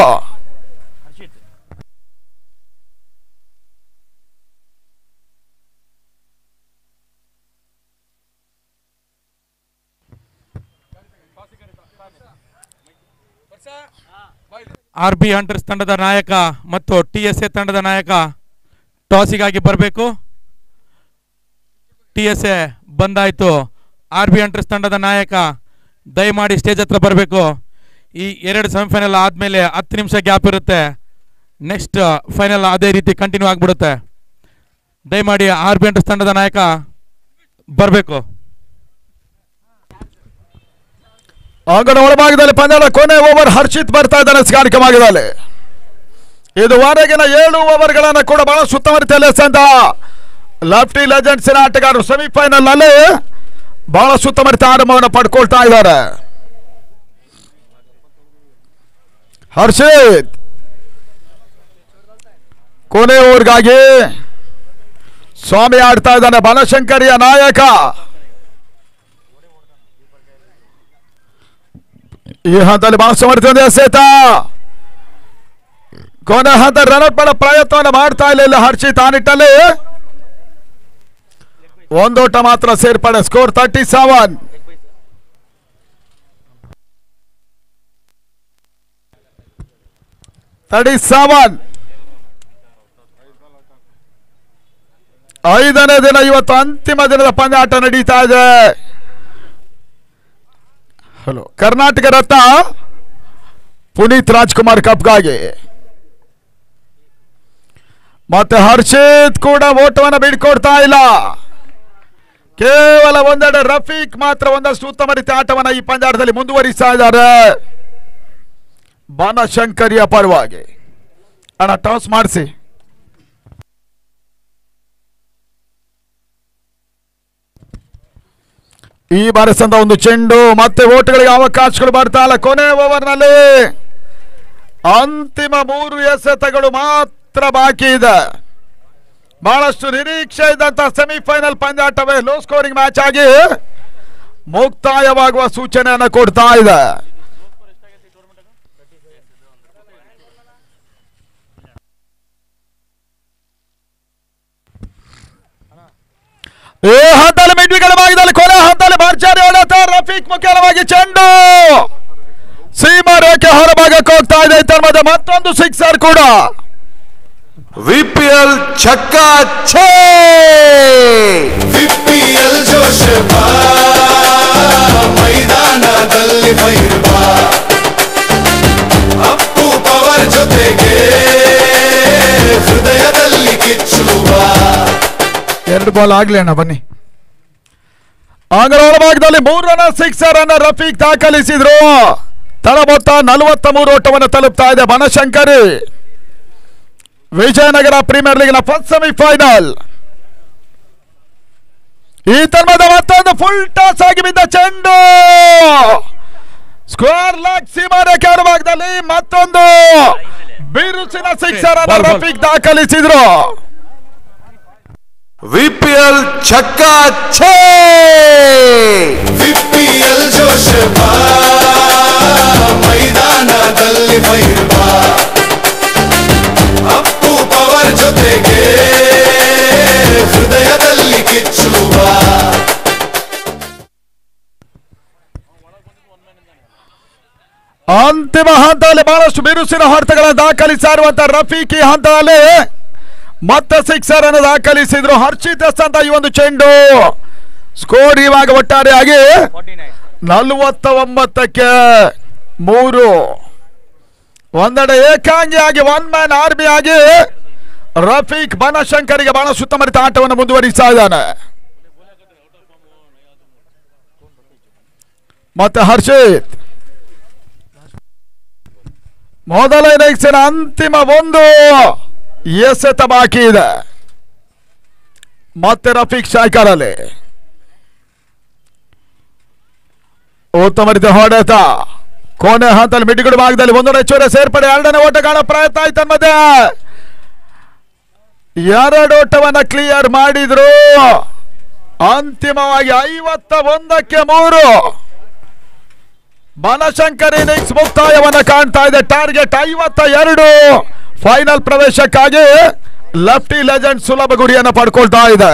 RB ಹಂಟರ್ಸ್ ತಂಡದ ನಾಯಕ ಮತ್ತು TSA ತಂಡದ ನಾಯಕ ಟಾಸಿಗಾಗಿ ಬರಬೇಕು. TSA ಬಂದಾಯ್ತು. RB ಹಂಟರ್ಸ್ ತಂಡದ ನಾಯಕ ದಯಮಾಡಿ ಸ್ಟೇಜ್ ಹತ್ರ ಬರಬೇಕು. ಈ ಎರಡು ಸೆಮಿಫೈನಲ್ ಆದಮೇಲೆ 10 ನಿಮಿಷ ಗ್ಯಾಪ್ ಇರುತ್ತೆ. ನೆಕ್ಸ್ಟ್ ಫೈನಲ್ ಅದೇ ರೀತಿ ಕಂಟಿನ್ಯೂ ಆಗಿಬಿಡುತ್ತೆ. ದಯಮಾಡಿ RB ಹಂಟರ್ಸ್ ತಂಡದ ನಾಯಕ ಬರಬೇಕು. ಅಂಗಣ ಒಳಭಾಗದಲ್ಲಿ ಪಂದ್ಯದ ಕೊನೆ ಓವರ್ ಹರ್ಷಿತ್ ಬರ್ತಾ ಇದ್ದಾನೆ ಸ್ಕಾರಿಕ ಭಾಗದಲ್ಲಿ. ಇದುವರೆಗಿನ 7 ಓವರ್ಗಳನ್ನು ಕೂಡ ಬಹಳ ಸುತ್ತಮುತ್ತಲೇ ಸಂದ ಲೆಫ್ಟಿ ಲೆಜೆಂಡ್ಸಿನ ಆಟಗಾರರು ಸೆಮಿಫೈನಲ್ ನಲ್ಲಿ ಬಹಳ ಸುತ್ತಮುತ್ತ ಆರಂಭವನ್ನು ಪಡ್ಕೊಳ್ತಾ ಇದ್ದಾರೆ. ಹರ್ಷಿತ್ ಕೊನೆ ಓವರ್ಗಾಗಿ ಸ್ವಾಮಿ ಆಡ್ತಾ ಇದ್ದಾನೆ. ಬನಶಂಕರಿಯ ನಾಯಕ ಈ ಹಂತದಲ್ಲಿ ಬಹಳ ಸಮರ್ಥನೆ ಎಸೆತ. ಕೊನೆ ಹಂತ ರನ್ಔಟ್ ಮಾಡೋ ಪ್ರಯತ್ನವನ್ನು ಮಾಡ್ತಾ ಇಲ್ಲ ಹರ್ಷಿತ್. ಆ ನಿಟ್ಟಲ್ಲಿ ಒಂದೋಟ ಮಾತ್ರ ಸೇರ್ಪಡೆ. ಸ್ಕೋರ್ 37. ಐದನೇ ದಿನ ಇವತ್ತು ಅಂತಿಮ ದಿನದ ಪಂದ್ಯಾಟ ನಡೀತಾ ಇದೆ. ಹಲೋ ಕರ್ನಾಟಕ ರತ್ನ ಪುನೀತ್ ರಾಜ್ಕುಮಾರ್ ಕಪ್ಗಾಗಿ ಮತ್ತೆ ಹರ್ಷಿತ್ ಕೂಡ ಓಟವನ್ನು ಬಿಡ್ಕೊಡ್ತಾ ಇಲ್ಲ. ಕೇವಲ ಒಂದೆಡೆ ರಫೀಕ್ ಮಾತ್ರ ಒಂದಷ್ಟು ಉತ್ತಮ ರೀತಿ ಆಟವನ್ನು ಈ ಪಂದ್ಯಾಟದಲ್ಲಿ ಮುಂದುವರಿಸ್ತಾ ಇದ್ದಾರೆ. ಬನಶಂಕರಿಯ ಪರವಾಗಿ ಅಣ್ಣ ಟಾಸ್ ಮಾಡಿಸಿ. ಈ ಬಾರಿ ಸಂದ ಒಂದು ಚೆಂಡು ಮತ್ತೆ ಓಟಗಳಿಗೆ ಅವಕಾಶಗಳು ಬರ್ತಾ ಇಲ್ಲ. ಕೊನೆ ಓವರ್ನಲ್ಲಿ ಅಂತಿಮ 3 ಎಸೆತಗಳು ಮಾತ್ರ ಬಾಕಿ ಇದೆ. ಬಹಳಷ್ಟು ನಿರೀಕ್ಷೆ ಇದ್ದಂತ ಸೆಮಿಫೈನಲ್ ಪಂದ್ಯಾಟವೇ ಲೋ ಸ್ಕೋರಿಂಗ್ ಮ್ಯಾಚ್ ಆಗಿ ಮುಕ್ತಾಯವಾಗುವ ಸೂಚನೆಯನ್ನು ಕೊಡ್ತಾ ಇದೆ. ಈ ಹಂತದಲ್ಲಿ ಮಿಡ್ವಿಗಳ ಭಾಗದಲ್ಲಿ ಕೊನೆ ಹಂತದಲ್ಲಿ ಭರ್ಜರಿ ಹೊಡೆತ. ರಫೀಕ್ ಮುಖ್ಯವಾಗಿ ಚೆಂಡು ಸೀಮಾ ರೇಖೆ ಹೊರಭಾಗಕ್ಕೆ ಹೋಗ್ತಾ ಇದೆ. ಇತರ ಮತ್ತೊಂದು ಸಿಕ್ಸರ್ ಕೂಡ. VPL छक्का 6 VPL ಜೋಶ್ ಬಾ ಮೈದಾನದಲ್ಲಿ ಫೈರ್ ಬಾ ಅಪ್ಪು ಪವರ್ ಜೊತೆಗೆ ಹೃದಯದಲ್ಲಿ ಕಿಚ್ಚುವ. 2 ಬಾಲ್ ಆಗ್ಲಿ ಅಣ್ಣ ಬನ್ನಿ. ಅಂಗರ ಒಳಭಾಗದಲ್ಲಿ 3 ರನ್ ಸಿಕ್ಸರ್ ಅನ್ನು ರಫೀಕ್ ದಾಖಲಿಸಿದ್ರು. ತಳ ಮೊತ್ತ 43 ಓಟವನ್ನು ತಲುಪ್ತಾ ಇದೆ ಬನಶಂಕರಿ. ವಿಜಯನಗರ ಪ್ರೀಮಿಯರ್ ಲೀಗ್ನ ಫಸ್ಟ್ ಸೆಮಿಫೈನಲ್. ಈ ತನ್ಮದ ಮತ್ತೊಂದು ಫುಲ್ ಟಾಸ್ ಆಗಿ ಬಿದ್ದ ಚೆಂಡು ಸ್ಕ್ವೇರ್ ಲೆಗ್ ಸೀಮಾ ರೇಖೆ ಭಾಗದಲ್ಲಿ ಮತ್ತೊಂದು ಬಿರುಸಿನ ಸಿಕ್ಸರ್ ಅನ್ನು ರಫೀಕ್ ದಾಖಲಿಸಿದ್ರು. VPL छक्का 6 VPL ಜೋಶ್ ಬಾ ಮೈದಾನದಲ್ಲಿ ಫೈರ್ ಬಾ ಅಪ್ಪು ಪವರ್ ಜೊತೆಗೆ ಹೃದಯದಲ್ಲಿ ಕಿಚ್ಚುವ. ಅಂತಿಮ ಹಂತದಲ್ಲಿ ಬಹಳಷ್ಟು ಬಿರುಸಿನ ಹೊಡೆತಗಳನ್ನು ದಾಖಲಿಸಿರುವಂತಹ ರಫೀಕ್ ಈ ಹಂತದಲ್ಲಿ ಮತ್ತೆ ಸಿಕ್ಸರ್ ಅನ್ನು ದಾಖಲಿಸಿದ್ರು. ಹರ್ಷಿತ್ ಅಂತ ಈ ಒಂದು ಚೆಂಡು. ಸ್ಕೋರ್ ಇವಾಗ ಒಟ್ಟಾರೆಯಾಗಿ 49ಕ್ಕೆ 3. ಒಂದೆಡೆ ಏಕಾಂಗಿಯಾಗಿ 1 ಮ್ಯಾನ್ RB ಆಗಿ ರಫೀಕ್ ಬನಶಂಕರಿಗೆ ಬಹಳ ಸುತ್ತಮರಿತ ಆಟವನ್ನು ಮುಂದುವರಿಸ್ತಾ ಇದ್ದಾನೆ. ಮತ್ತೆ ಹರ್ಷಿತ್ ಮೊದಲ ಇನ್ನಿಂಗ್ಸಿನ ಅಂತಿಮ ಒಂದು ಎಸೆತ ಬಾಕಿ ಇದೆ. ಮತ್ತೆ ರಫೀಕ್ ಸ್ಟ್ರೈಕರ್ ಅಲ್ಲಿ ಉತ್ತಮ ರೀತಿಯ ಹೊಡೆತ. ಕೊನೆ ಹಂತದಲ್ಲಿ ಮಿಡ್ಗುಡು ಭಾಗದಲ್ಲಿ ಒಂದು ಹೆಚ್ಚುವರಿ ಸೇರ್ಪಡೆ. ಎರಡನೇ ಓಟ ಕಾಣೋ ಪ್ರಯತ್ನ ಆಯ್ತು ಮಧ್ಯೆ ಎರಡು ಓಟವನ್ನ ಕ್ಲಿಯರ್ ಮಾಡಿದ್ರು. ಅಂತಿಮವಾಗಿ 51ಕ್ಕೆ 3 ಬನಶಂಕರ್ ಇನ್ನಿಂಗ್ಸ್ ಮುಕ್ತಾಯವನ್ನ ಕಾಣ್ತಾ ಇದೆ. ಟಾರ್ಗೆಟ್ 52. ಫೈನಲ್ ಪ್ರವೇಶಕ್ಕಾಗಿ ಲೆಫ್ಟಿ ಲೆಜೆಂಡ್ ಸುಲಭ ಗುರಿಯನ್ನು ಪಡ್ಕೊಳ್ತಾ ಇದೆ.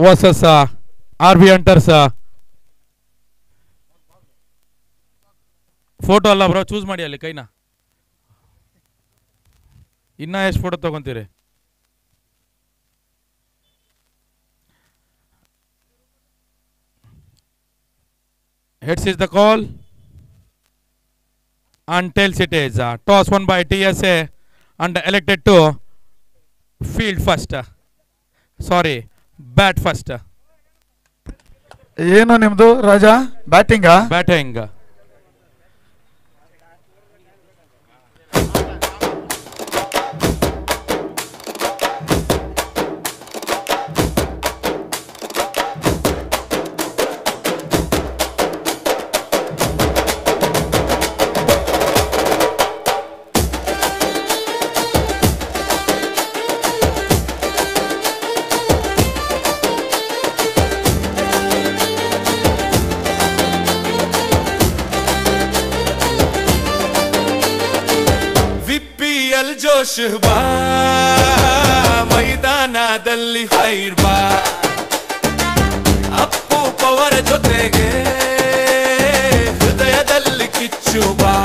Versus RB hunters. ಫೋಟೋ ಅಲ್ಲ ಬ್ರೋ, ಚೂಸ್ ಮಾಡಿ ಅಲ್ಲಿ ಕೈನ. ಇನ್ನ ಎಷ್ಟು photo ತಗೊಂತೀರಿ? Heads is the call and tails it is toss won by TSA and elected to field first. Sorry, bat first. ಏನು ನಿಮ್ದು ರಾಜಾ? Batting Batting. ಜೋಶ್ ಬಾ ಮೈದಾನದಲ್ಲಿ ಫೈರ್ ಬಾ ಅಪ್ಪು ಪವರ್ ಜೊತೆಗೆ ಹೃದಯದಲ್ಲಿ ಕಿಚ್ಚು ಬಾ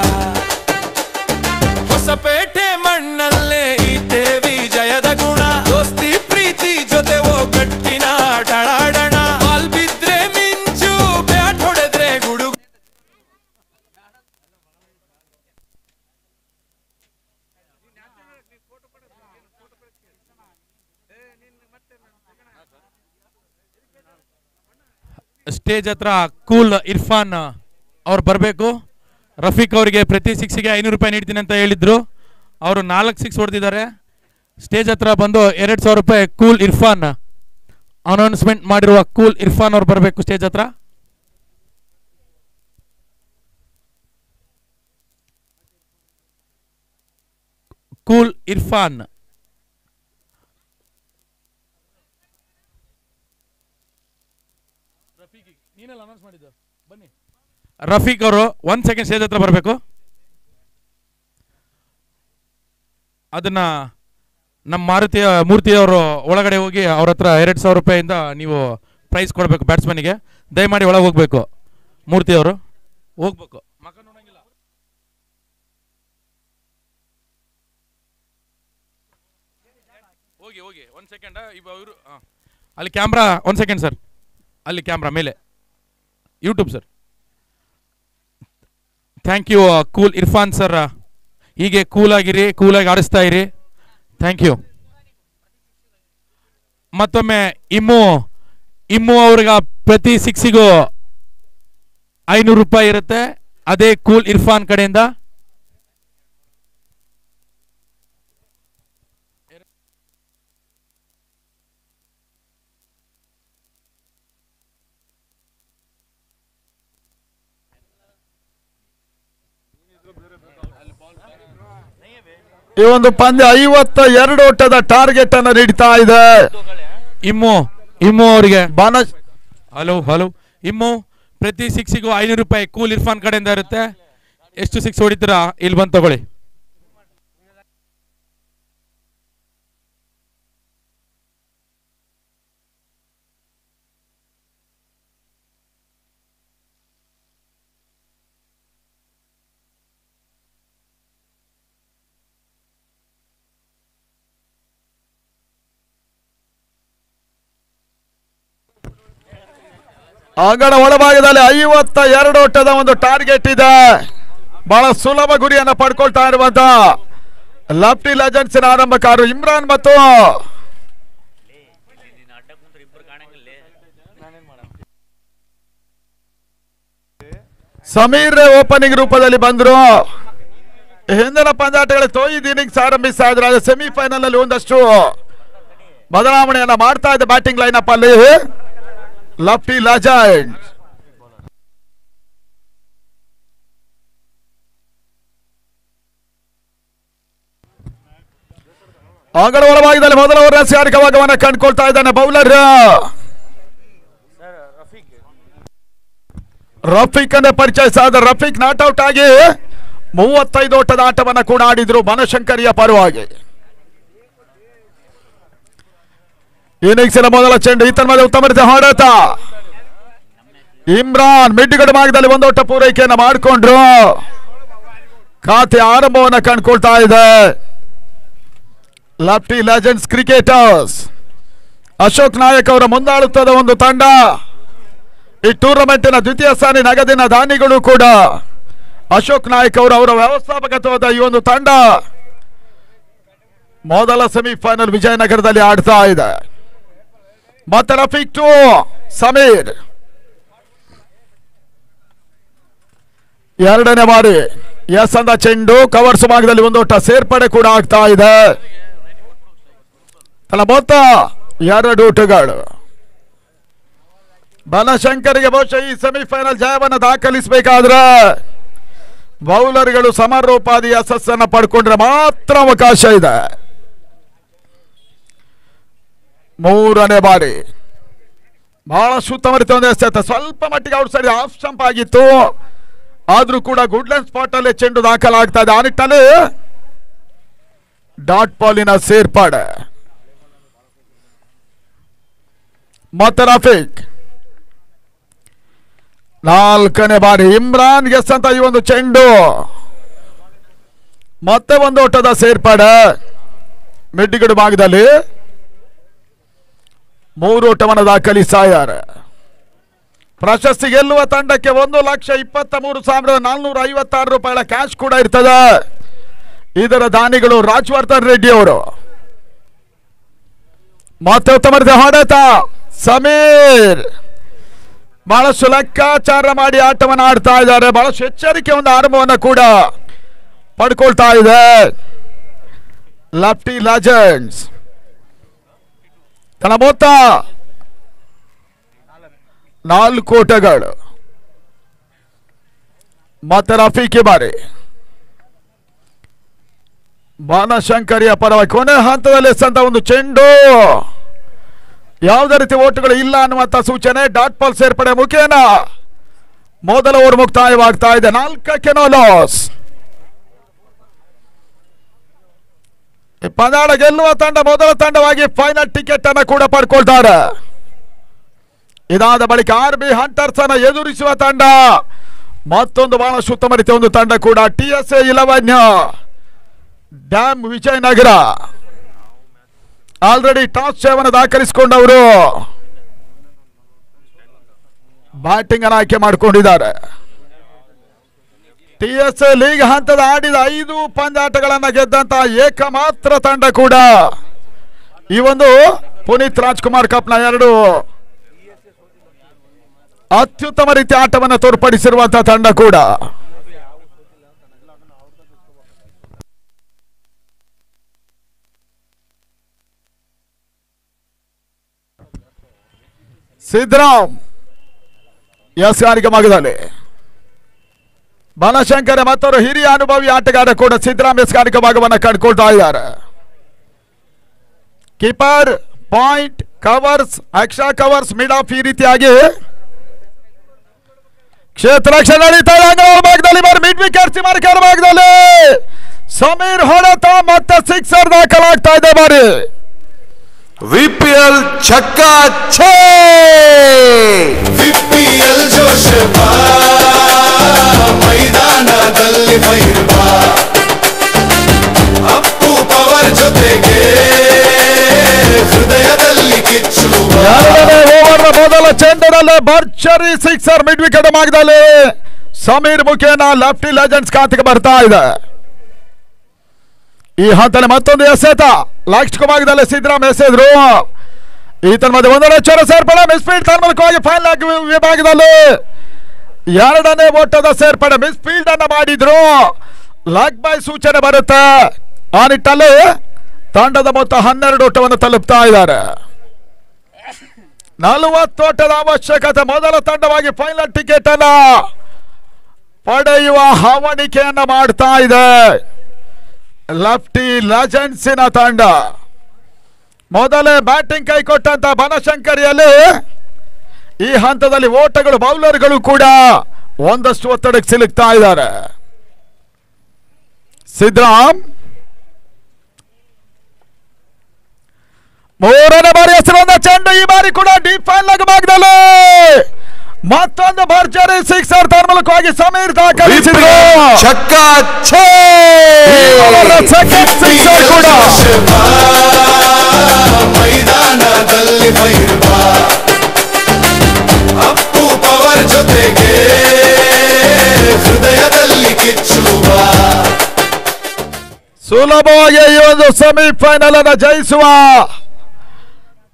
ಹೊಸಪೇಟೆ ಮಣ್ಣಲ್ಲೇ ಈತೆ ವಿಜಯದ ಗುಣ ದೋಸ್ತಿ ಪ್ರೀತಿ ಜೊತೆ ಒಗ್ಗಟ್ಟಿನ ಡಳಾಡಣ ಬಾಲ್ ಬಿದ್ರೆ ಮಿಂಚು ಬ್ಯಾಟ್ ಹೊಡೆದ್ರೆ ಗುಡು ಸ್ಟೇಜ್ ಹತ್ರ ಕೂಲ್ ಇರ್ಫಾನ್ ಅವ್ರು ಬರಬೇಕು. ರಫೀಕ್ ಅವರಿಗೆ ಪ್ರತಿ 6ಗೆ 500 ರೂಪಾಯಿ ನೀಡ್ತೀನಿ ಅಂತ ಹೇಳಿದ್ರು. ಅವರು 4 6 ಹೊಡೆದಿದ್ದಾರೆ. ಸ್ಟೇಜ್ ಹತ್ರ ಬಂದು 2000 ರೂಪಾಯಿ ಕೂಲ್ ಇರ್ಫಾನ್ ಅನೌನ್ಸ್ಮೆಂಟ್ ಮಾಡಿರುವ ಕೂಲ್ ಇರ್ಫಾನ್ ಅವ್ರು ಬರಬೇಕು ಸ್ಟೇಜ್ ಹತ್ರ. ಕೂಲ್ ಇರ್ಫಾನ್. ರಫೀಕ್ ಅವರು 1 ಸೆಕೆಂಡ್ ಸ್ಟೇಜ್ ಹತ್ರ ಬರಬೇಕು. ಅದನ್ನ ನಮ್ಮ ಮೂರ್ತಿಯವರು ಒಳಗಡೆ ಹೋಗಿ ಅವ್ರ ಹತ್ರ 2000 ರೂಪಾಯಿಂದ ನೀವು ಪ್ರೈಸ್ ಕೊಡಬೇಕು ಬ್ಯಾಟ್ಸ್ಮನ್ಗೆ. ದಯಮಾಡಿ ಒಳಗೆ ಹೋಗ್ಬೇಕು. ಮೂರ್ತಿಯವರು ಹೋಗ್ಬೇಕು. ಮಕ ನೋಡಂಗಿಲ್ಲ. ಹೋಗಿ 1 ಸೆಕೆಂಡ್. ಇವರು ಅಲ್ಲಿ ಕ್ಯಾಮ್ರಾ 1 ಸೆಕೆಂಡ್ ಸರ್. ಅಲ್ಲಿ ಕ್ಯಾಮ್ರಾ ಮೇಲೆ YouTube sir. Thank you cool Irfan sir. ಹೀಗೆ ಕೂಲಾಗಿ ಆಡಿಸ್ತಾ ಇರಿ. Thank you. ಮತ್ತೊಮ್ಮೆ ಇಮ್ಮು ಅವ್ರಿಗೆ ಪ್ರತಿ 6ಗೂ 500 ರೂಪಾಯಿ ಇರುತ್ತೆ. ಅದೇ ಕೂಲ್ ಇರ್ಫಾನ್ ಕಡೆಯಿಂದ. ಈ ಒಂದು ಪಂದ್ಯ 52 ಓಟದ ಟಾರ್ಗೆಟ್ ಅನ್ನು ನೀಡ್ತಾ ಇದೆ. ಇಮ್ಮು ಅವರಿಗೆ ಹಲೋ ಇಮ್ಮು ಪ್ರತಿ 6ಗೂ 500 ರೂಪಾಯಿ ಕೂಲ್ ಇರ್ಫಾನ್ ಕಡೆಯಿಂದ ಇರುತ್ತೆ. ಎಷ್ಟು 6 ಹೊಡಿತೀರಾ ಇಲ್ಲಿ ಬಂದು ತಗೊಳ್ಳಿ. ಅಂಗಣ ಒಳಭಾಗದಲ್ಲಿ 52 ಓಟದ ಒಂದು ಟಾರ್ಗೆಟ್ ಇದೆ. ಬಹಳ ಸುಲಭ ಗುರಿಯನ್ನು ಪಡ್ಕೊಳ್ತಾ ಇರುವಂತ ಲಫ್ಟಿ ಲೆಜೆಂಡ್ಸ್ ಆರಂಭಕಾರರು ಇಮ್ರಾನ್ ಮತ್ತು ಸಮೀರ್ ಓಪನಿಂಗ್ ರೂಪದಲ್ಲಿ ಬಂದ್ರು. ಹಿಂದಿನ ಪಂದ್ಯಾಟಗಳಲ್ಲಿ 5 ಇನ್ನಿಂಗ್ಸ್ ಆರಂಭಿಸ್ತಾ ಇದ್ರು. ಸೆಮಿಫೈನಲ್ ಅಲ್ಲಿ ಒಂದಷ್ಟು ಬದಲಾವಣೆಯನ್ನ ಮಾಡ್ತಾ ಇದೆ ಬ್ಯಾಟಿಂಗ್ ಲೈನಪ್ ಅಲ್ಲಿ ಲಫ್ಟಿ ಲೆಜೆಂಡ್ಸ್. ಅಂಗಡ ಒಳಭಾಗದಲ್ಲಿ ಮೊದಲ ಓವರ್ ಸ್ಕಾರಿಕ ಭಾಗವನ್ನು ಕಂಡುಕೊಳ್ತಾ ಇದ್ದಾನೆ ಬೌಲರ್ ರಫೀಕ್ ಅನ್ನೇ ಪರಿಚಯಿಸಾದ ರಫೀಕ್ ನಾಟ್ ಔಟ್ ಆಗಿ 35 ಓಟದ ಆಟವನ್ನು ಕೂಡ ಆಡಿದ್ರು ಬನಶಂಕರಿಯ ಪರವಾಗಿ. ಇನ್ನಿಂಗ್ಸಿನ ಮೊದಲ ಚೆಂಡು ಈತನ ಮೇಲೆ ಉತ್ತಮ ರೀತಿಯ ಹೊಡೆತ. ಇಮ್ರಾನ್ ಮಿಡ್ಗಡೆ ಭಾಗದಲ್ಲಿ 1 ಓಟ ಪೂರೈಕೆಯನ್ನು ಮಾಡಿಕೊಂಡ್ರು. ಖಾತೆ ಆರಂಭವನ್ನು ಕಂಡುಕೊಳ್ತಾ ಇದೆ ಲಫ್ಟಿ ಲೆಜೆಂಡ್ಸ್ ಕ್ರಿಕೆಟರ್ಸ್. ಅಶೋಕ್ ನಾಯಕ್ ಅವರ ಮುಂದಾಳುತ್ತದ ಒಂದು ತಂಡ. ಈ ಟೂರ್ನಮೆಂಟಿನ ದ್ವಿತೀಯ ಸ್ಥಾನಿ ನಗದಿನ ದಾನಿಗಳು ಕೂಡ ಅಶೋಕ್ ನಾಯಕ್ ಅವರು ಅವರ ವ್ಯವಸ್ಥಾಪಕತ್ವದ ಈ ಒಂದು ತಂಡ ಮೊದಲ ಸೆಮಿಫೈನಲ್ ವಿಜಯನಗರದಲ್ಲಿ ಆಡ್ತಾ ಇದೆ. ಮತ್ತೆ ರಫೀಕ್ ಟು ಸಮೀರ್ ಎರಡನೇ ಬಾರಿ ಎಸ್ ಅಂದ ಚೆಂಡು ಕವರ್ಸ್ ಭಾಗದಲ್ಲಿ 1 ಓಟ ಸೇರ್ಪಡೆ ಕೂಡ ಆಗ್ತಾ ಇದೆ. ತನ್ನ ಮೊತ್ತ 2 ಓಟಗಳು. ಬನಶಂಕರಿಗೆ ಬಹುಶಃ ಈ ಸೆಮಿಫೈನಲ್ ಜಯವನ್ನು ದಾಖಲಿಸಬೇಕಾದ್ರೆ ಬೌಲರ್ಗಳು ಸಮರೋಪಾದಿ ಯಶಸ್ಸನ್ನು ಪಡ್ಕೊಂಡ್ರೆ ಮಾತ್ರ ಅವಕಾಶ ಇದೆ. 3ನೇ ಬಾರಿ ಬಹಳ ಸುತ್ತಮರಿತ ಒಂದು ಎಸೆತ. ಸ್ವಲ್ಪ ಮಟ್ಟಿಗೆ ಔಟ್ ಸೈಡ್ ಆಫ್ ಸ್ಟಂಪ್ ಆಗಿತ್ತು, ಆದ್ರೂ ಕೂಡ ಗುಡ್ಲೆಂಡ್ ಸ್ಪಾಟ್ ಅಲ್ಲಿ ಚೆಂಡು ದಾಖಲಾಗ್ತಾ ಇದೆ. ಆ ನಿಟ್ಟಲ್ಲಿ ಡಾಟ್ ಬಾಲಿನ ಸೇರ್ಪಾಡೆ. ಮತ್ತೆ ರಫೀಕ್ 4ನೇ ಬಾರಿ ಇಮ್ರಾನ್ ಗೆಸ್ ಅಂತ ಈ ಒಂದು ಚೆಂಡು. ಮತ್ತೆ 1 ಓಟದ ಸೇರ್ಪಡೆ ಮಿಡ್ಗಡೆ ಭಾಗದಲ್ಲಿ 3 ಓಟವನ್ನು ದಾಖಲಿಸಿದ್ದಾರೆ. ಪ್ರಶಸ್ತಿ ಗೆಲ್ಲುವ ತಂಡಕ್ಕೆ 1,23,456 ರೂಪಾಯಿಗಳ ಕ್ಯಾಶ್ ಕೂಡ ಇರ್ತದೆ. ಇದರ ದಾನಿಗಳು ರಾಜವರ್ಧನ್ ರೆಡ್ಡಿ ಅವರು. ಮತ್ತೆ ಉತ್ತಮ ಹೊಡೆತ ಸಮೀರ್ ಬಹಳಷ್ಟು ಲೆಕ್ಕಾಚಾರ ಮಾಡಿ ಆಟವನ್ನು ಆಡ್ತಾ ಇದ್ದಾರೆ. ಬಹಳಷ್ಟು ಎಚ್ಚರಿಕೆ ಒಂದು ಆರಂಭವನ್ನು ಕೂಡ ಪಡ್ಕೊಳ್ತಾ ಇದೆ ಲಫ್ಟಿ ಲೆಜೆಂಡ್ಸ್. ತನ್ನ ಮೊತ್ತ 4 ಓಟಗಳು. ಮತ್ತೆ ರಫೀಕ್ ಬಾರಿ ಬನಶಂಕರಿಯ ಪರವಾಗಿ ಕೊನೆ ಹಂತದಲ್ಲಿ ಎಸೆದಂತ ಒಂದು ಚೆಂಡು. ಯಾವುದೇ ರೀತಿ ಓಟುಗಳು ಇಲ್ಲ ಅನ್ನುವಂತ ಸೂಚನೆ. ಡಾಟ್ ಬಾಲ್ ಸೇರ್ಪಡೆ ಮುಖೇನ ಮೊದಲ ಓವರ್ ಮುಕ್ತಾಯವಾಗ್ತಾ ಇದೆ. 4ಕ್ಕೆ ನೋ ಲಾಸ್. ಪಂದ್ಯಾಟ ಗೆಲ್ಲುವ ತಂಡ ಮೊದಲ ತಂಡವಾಗಿ ಫೈನಲ್ ಟಿಕೆಟ್ ಅನ್ನು ಕೂಡ ಪಡ್ಕೊಳ್ತಾರೆ. ಇದಾದ ಬಳಿಕ RB ಹಂಟರ್ಸ್ ಅನ್ನು ಎದುರಿಸುವ ತಂಡ ಮತ್ತೊಂದು ಬಹಳ ಉತ್ತಮ ರೀತಿಯ ಒಂದು ತಂಡ ಕೂಡ TSA 11 dam Vijayanagara. Already toss ಜಯವನ್ನು ದಾಖಲಿಸಿಕೊಂಡವರು ಬ್ಯಾಟಿಂಗ್ ಅನ್ನು ಆಯ್ಕೆ ಮಾಡಿಕೊಂಡಿದ್ದಾರೆ. TSA ಲೀಗ್ ಹಂತದ ಆಡಿದ 5 ಪಂದ್ಯಾಟಗಳನ್ನು ಗೆದ್ದಂತ ಏಕಮಾತ್ರ ತಂಡ ಕೂಡ ಈ ಒಂದು ಪುನೀತ್ ರಾಜ್ಕುಮಾರ್ ಕಪ್ನ 2 ಅತ್ಯುತ್ತಮ ರೀತಿಯ ಆಟವನ್ನು ತೋರ್ಪಡಿಸಿರುವಂತಹ ತಂಡ ಕೂಡ. ಸಿದ್ದರಾಮ್ ಎಸ್ಗಾರಿಕೆ ಭಾಗದಲ್ಲಿ ಬನಶಂಕರ ಮತ್ತೊರು ಹಿರಿಯ ಅನುಭವಿ ಆಟಗಾರ ಕೂಡ ಸಿದ್ದರಾಮ್ ಎಸ್ಗಾರಿಕೆ ಭಾಗವನ್ನು ಕಂಡುಕೊಳ್ತಾ ಇದ್ದಾರೆ. Keeper point covers extra covers mid of ಈ ರೀತಿಯಾಗಿ ಕ್ಷೇತ್ರ ರಕ್ಷಣೆ ನಡೀತಾ ಇದೆ. ಭಾಗದಲ್ಲಿ ಮಿಡ್ ವಿಕೆಟ್ ಸೀಮಾರೇಖೆ ಭಾಗದಲ್ಲಿ ಸಮೀರ್ ಹೊಡೆತ ಮತ್ತೆ ಸಿಕ್ಸರ್ ದಾಖಲಾಗ್ತಾ ಇದೆ. ಬಾರಿ VPL छक्का छे VPL जोश बा ಮೈದಾನದಲ್ಲಿ ಮೈರ್ಬಾ ಅಪ್ಪು ಪವರ್ ಜೊತೆಗೆ ಹೃದಯದಲ್ಲಿ ಕಿಚ್ಚು. 2ನೇ ಓವರ್ ಓವರ್ ಮೊದಲ ಚೆಂಡಿನಲ್ಲಿ ಭರ್ಜರಿ ಸಿಕ್ಸರ್ ಮಿಡ್ ವಿಕೆಟ್ ಭಾಗದಲ್ಲಿ ಸಮೀರ್ ಮುಖೇನ ಲೆಫ್ಟಿ ಲೆಜೆಂಡ್ಸ್ ಖಾತೆಗೆ ಬರ್ತಾ ಇದೆ. ಈ ಹಂತದಲ್ಲಿ ಮತ್ತೊಂದು ಎಸೆತ ಲಾಸ್ಟ್ ಭಾಗದಲ್ಲಿ ಸಿದ್ದರಾಮ್ ಎಸೆದ್ರು. ಈತನ ಮಧ್ಯೆ ಒಂದನೇ ಚೋರ ಸೇರ್ಪಡೆ ಮಿಸ್ಫೀಲ್ಡ್ ತನ್ಮೂಲಕವಾಗಿ ಫೈನಲ್ ವಿಭಾಗದಲ್ಲಿ ಎರಡನೇ ಓಟದ ಸೇರ್ಪಡೆ ಮಿಸ್ಫೀಲ್ಡ್ ಅನ್ನ ಮಾಡಿದ್ರು. ಲೆಗ್ ಬೈ ಸೂಚನೆ ಬರುತ್ತೆ. ಆ ನಿಟ್ಟಲ್ಲಿ ತಂಡದ ಮೊತ್ತ 12 ಓಟವನ್ನು ತಲುಪ್ತಾ ಇದ್ದಾರೆ. 40 ಓಟದ ಅವಶ್ಯಕತೆ. ಮೊದಲ ತಂಡವಾಗಿ ಫೈನಲ್ ಟಿಕೆಟ್ ಅನ್ನ ಪಡೆಯುವ ಹವಣಿಕೆಯನ್ನ ಮಾಡ್ತಾ ಇದೆ ಲೆಫ್ಟಿ ಲೆಜೆಂಡ್ಸಿನ ತಂಡ. ಮೊದಲೇ ಬ್ಯಾಟಿಂಗ್ ಕೈ ಕೊಟ್ಟಂತ ಬನಶಂಕರಿಯಲ್ಲಿ ಈ ಹಂತದಲ್ಲಿ ಓಟಗಳು ಬೌಲರ್ಗಳು ಕೂಡ ಒಂದಷ್ಟು ಒತ್ತಡಕ್ಕೆ ಸಿಲುಕ್ತಾ ಇದ್ದಾರೆ. ಸಿದ್ದರಾಮ್ ಮೂರನೇ ಬಾರಿ ಹೆಸರೊಂದ ಚೆಂಡು. ಈ ಬಾರಿ ಕೂಡ ಡೀಪ್ ಫೈನಲ್ ಭಾಗದಲ್ಲಿ ಮತ್ತೊಂದು ಭರ್ಜರಿ ಸಿಕ್ಸರ್ ತನ್ಮೂಲಕವಾಗಿ ಸಮೀರ್ ದಾಖಲಿಸಿದ್ರು. ಸೆಕೆಂಡ್ ಸಿಕ್ಸರ್ ಕೂಡ ಮೈದಾನದಲ್ಲಿ ಭೈರವ ಅಪ್ಪು ಪವರ್ ಜೊತೆಗೆ ಹೃದಯದಲ್ಲಿ ಕಿಚ್ಚುವ. ಸುಲಭವಾಗಿ ಈ ಒಂದು ಸೆಮಿಫೈನಲ್ ಅನ್ನು ಜಯಿಸುವ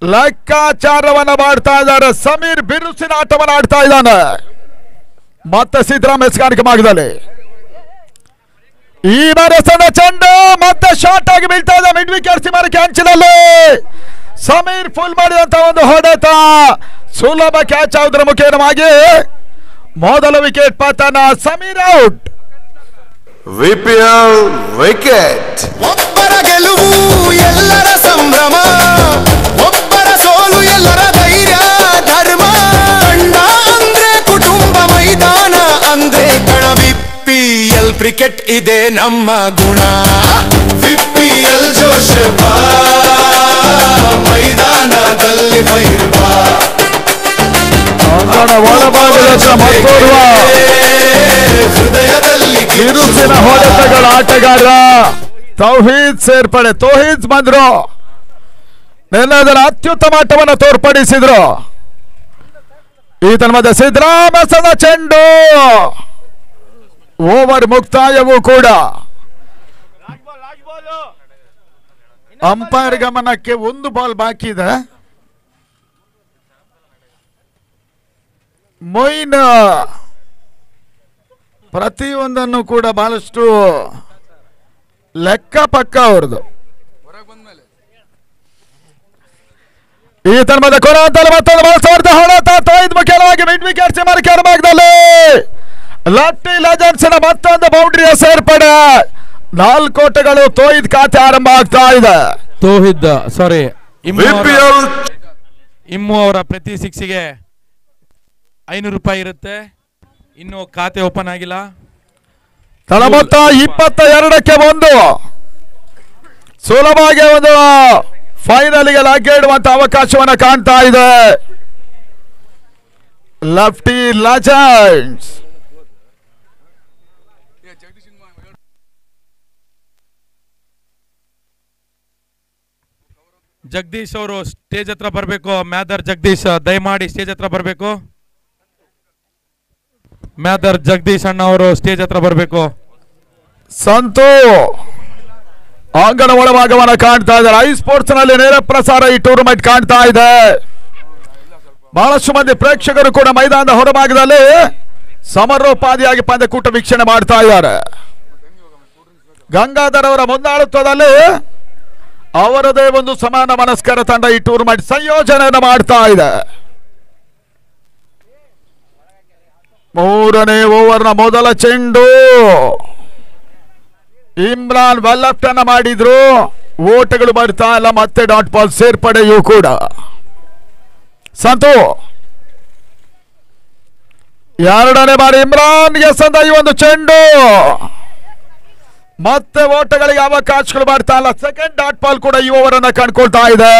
ಲೆಕ್ಕಾಚಾರವನ್ನ ಮಾಡ್ತಾ ಇದ್ದಾರೆ. ಸಮೀರ್ ಬಿರುಸಿನ ಆಟವನ್ನು ಆಡ್ತಾ ಇದ್ದಾನೆ. ಮತ್ತೆ ಸಿದ್ದರಾಮ್ ಎಸ್ಗಾರಿಕೆ ಭಾಗದಲ್ಲಿ ಈ ಬಾರಿ ಸಣ್ಣ ಚೆಂಡು ಮತ್ತೆ ಶಾರ್ಟ್ ಆಗಿ ಬೀಳ್ತಾ ಇದೆ. ಮಿಡ್ ವಿಕೆಟ್ ಸೀಮಾರೇಖೆ ಅಂಚಿನಲ್ಲಿ ಸಮೀರ್ ಫುಲ್ ಮಾಡಿದಂತ ಒಂದು ಹೊಡೆತ ಸುಲಭ ಕ್ಯಾಚ್ ಆಗುವುದರ ಮುಖೇನವಾಗಿ ಮೊದಲ ವಿಕೆಟ್ ಪತನ. ಸಮೀರ್ ಔಟ್. BPL wicket. ಒಬ್ಬರ ಗೆಲುವು ಎಲ್ಲರ ಸಂಭ್ರಮ, ಒಬ್ಬರ ಸೋಲು ಎಲ್ಲರ ಧೈರ್ಯ ಧರ್ಮ. ಅಣ್ಣ ಅಂದ್ರೆ ಕುಟುಂಬ, ಮೈದಾನ ಅಂದ್ರೆ ಕಣ. ವಿಪಿಎಲ್ ಕ್ರಿಕೆಟ್ ಇದೆ ನಮ್ಮ ಗುಣ. ವಿಪಿಎಲ್ ಜೋಶ್ ಬಾ, ಮೈದಾನದಲ್ಲಿ ಭೈರವ. ಒಳಭಾಗದ ಮತ್ತೋರ್ವ ಹೃದಯದಲ್ಲಿ ಬಿರುಸಿನ ಹೊಡೆತಗಳ ಆಟಗಾರ ತೌಹೀದ್ ಸೇರ್ಪಡೆ. ತೌಹೀದ್ ಬಂದ್ರು, ನೆಲ್ಲದರ ಅತ್ಯುತ್ತಮ ಆಟವನ್ನು ತೋರ್ಪಡಿಸಿದ್ರು. ಈತನ ಮಧ್ಯೆ ಸಿದ್ದರಾಮ್ ಎಸೆದ ಚೆಂಡು. ಓವರ್ ಮುಕ್ತಾಯವೂ ಕೂಡ ಅಂಪೈರ್ ಗಮನಕ್ಕೆ ಒಂದು ಬಾಲ್ ಬಾಕಿ ಇದೆ. ಮೊಯಿನ್ ಪ್ರತಿಯೊಂದನ್ನು ಕೂಡ ಬಹಳಷ್ಟು ಲೆಕ್ಕ ಪಕ್ಕ ಅವ್ರದ್ದು. ಈತನ ಮಧ್ಯೆ ಕೊರಂತಲ್ಲಿ ಮತ್ತೊಂದು ಮತ್ಸರದ ಹೊಡೆತ. ತೊಯ್ದು ಮುಖ್ಯವಾಗಿ ಮಿಡ್ ವಿಕೆಟ್ ಸೀಮಾರೇಖೆ ಭಾಗದಲ್ಲಿ ಲೆಫ್ಟಿ ಲೆಜೆಂಡ್ಸ್ನ ಮತ್ತೊಂದು ಬೌಂಡ್ರಿಯ ಸೇರ್ಪಡೆ. 4 ಓಟಗಳು ತೊಯ್ದ್ ಖಾತೆ ಆರಂಭ ಆಗ್ತಾ ಇದೆ. ವಿಪಿಎಲ್ ಇಮ್ಮು ಅವರ ಪ್ರತಿ ಸಿಕ್ಸಿಗೆ 500 ರೂಪಾಯಿ ಇರುತ್ತೆ. ಇನ್ನು ಖಾತೆ ಓಪನ್ ಆಗಿಲ್ಲ. ತಳ ಮೊತ್ತ 22ಕ್ಕೆ 1. ಸುಲಭವಾಗಿ ಒಂದು ಫೈನಲ್ಗೆ ಲಗ್ಗೇಡುವಂತ ಅವಕಾಶವನ್ನು ಕಾಣ್ತಾ ಇದೆ ಲೆಫ್ಟಿ ಲೆಜೆಂಡ್ಸ್. ಜಗದೀಶ್ ಅವರು ಸ್ಟೇಜ್ ಹತ್ರ ಬರಬೇಕು. ಮ್ಯಾದರ್ ಜಗದೀಶ್ ದಯಮಾಡಿ ಸ್ಟೇಜ್ ಹತ್ರ ಬರಬೇಕು. ಮ್ಯಾದರ್ ಜಗದೀಶ್ ಅಣ್ಣ ಅವರು ಸ್ಟೇಜ್ ಹತ್ರ ಬರಬೇಕು. ಸಂತು ಅಂಗಣ ಒಳಭಾಗವನ್ನು ಕಾಣ್ತಾ ಇದ್ದಾರೆ. ಐ ಸ್ಪೋರ್ಟ್ಸ್ ನಲ್ಲಿ ನೇರ ಪ್ರಸಾರ ಈ ಟೂರ್ನಮೆಂಟ್ ಕಾಣ್ತಾ ಇದೆ. ಬಹಳಷ್ಟು ಮಂದಿ ಪ್ರೇಕ್ಷಕರು ಕೂಡ ಮೈದಾನದ ಹೊರಭಾಗದಲ್ಲಿ ಸಮರೋಪಾದಿಯಾಗಿ ಪಂದ್ಯಕೂಟ ವೀಕ್ಷಣೆ ಮಾಡ್ತಾ ಇದ್ದಾರೆ. ಗಂಗಾಧರ್ ಅವರ ಮುಂದಾಳತ್ವದಲ್ಲಿ ಅವರದೇ ಒಂದು ಸಮಾನ ಮನಸ್ಕರ ತಂಡ ಈ ಟೂರ್ನಮೆಂಟ್ ಸಂಯೋಜನೆಯನ್ನು ಮಾಡ್ತಾ ಇದೆ. 3ನೇ ಓವರ್ನ ಮೊದಲ ಚೆಂಡು. ಇಮ್ರಾನ್ ವೆಲ್ ಲೆಫ್ಟ್ ಅನ್ನ ಮಾಡಿದ್ರು. ಓಟಗಳು ಬರ್ತಾ ಇಲ್ಲ. ಮತ್ತೆ ಡಾಟ್ ಬಾಲ್ ಸೇರ್ಪಡೆಯೂ ಕೂಡ. ಸಂತು 2ನೇ ಬಾರಿ ಇಮ್ರಾನ್ಗೆ ಸಂದ ಈ ಒಂದು ಚೆಂಡು. ಮತ್ತೆ ಓಟಗಳಿಗೆ ಅವಕಾಶಗಳು ಬರ್ತಾ ಇಲ್ಲ. ಸೆಕೆಂಡ್ ಡಾಟ್ ಬಾಲ್ ಕೂಡ ಈ ಓವರ್ ಅನ್ನ ಕಂಡುಕೊಳ್ತಾ ಇದೆ.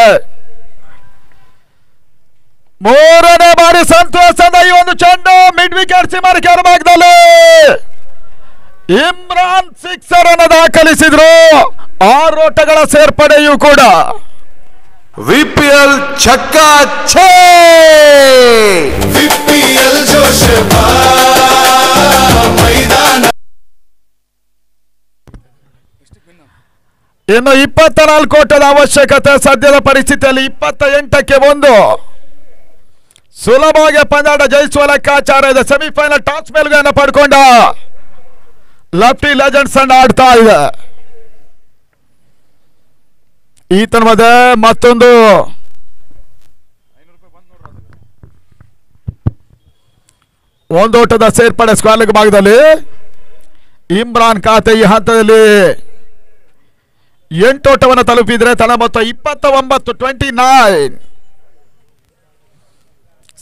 3ನೇ ಬಾರಿ ಸಂತು ಸಂದ ಈ ಒಂದು ಚೆಂಡು. ಮಿಡ್ ವಿಕೆಟ್ ಸೀಮಾರೇಖೆ ಭಾಗದಲ್ಲಿ ಇಮ್ರಾನ್ ಸಿಕ್ಸರ್ ಅನ್ನು ದಾಖಲಿಸಿದ್ರು. 6 ಓಟಗಳ ಸೇರ್ಪಡೆಯೂ ಕೂಡ. ವಿಪಿಎಲ್ ಚಕ್ಕಾ ಛೇ ವಿಪಿಎಲ್ ಜೋಶ್ ಮೈದಾನ ಇನ್ನು 24 ಓಟದ ಅವಶ್ಯಕತೆ. ಸದ್ಯದ ಪರಿಸ್ಥಿತಿಯಲ್ಲಿ 28ಕ್ಕೆ 1 ಸುಲಭವಾಗಿ ಪಂದ್ಯಾಟ ಜಯಿಸುವ ಲೆಕ್ಕಾಚಾರ ಇದೆ. ಸೆಮಿಫೈನಲ್ ಟಾಸ್ ಮೇಲುಗೈಯನ್ನು ಪಡ್ಕೊಂಡ ಲಫ್ಟಿ ಲೆಜೆಂಡ್ಸ್ ತಂಡ ಆಡ್ತಾ ಇದೆ. ಈ ತನ್ಮದ ಮತ್ತೊಂದು ಒಂದು ಓಟದ ಸೇರ್ಪಡೆ ಸ್ಕ್ವಾಲಿಗ್ ಭಾಗದಲ್ಲಿ ಇಮ್ರಾನ್ ಖಾತೆ ಈ ಹಂತದಲ್ಲಿ 8 ಓಟವನ್ನು ತಲುಪಿದ್ರೆ ತನ್ನ ಮೊತ್ತ 29-29.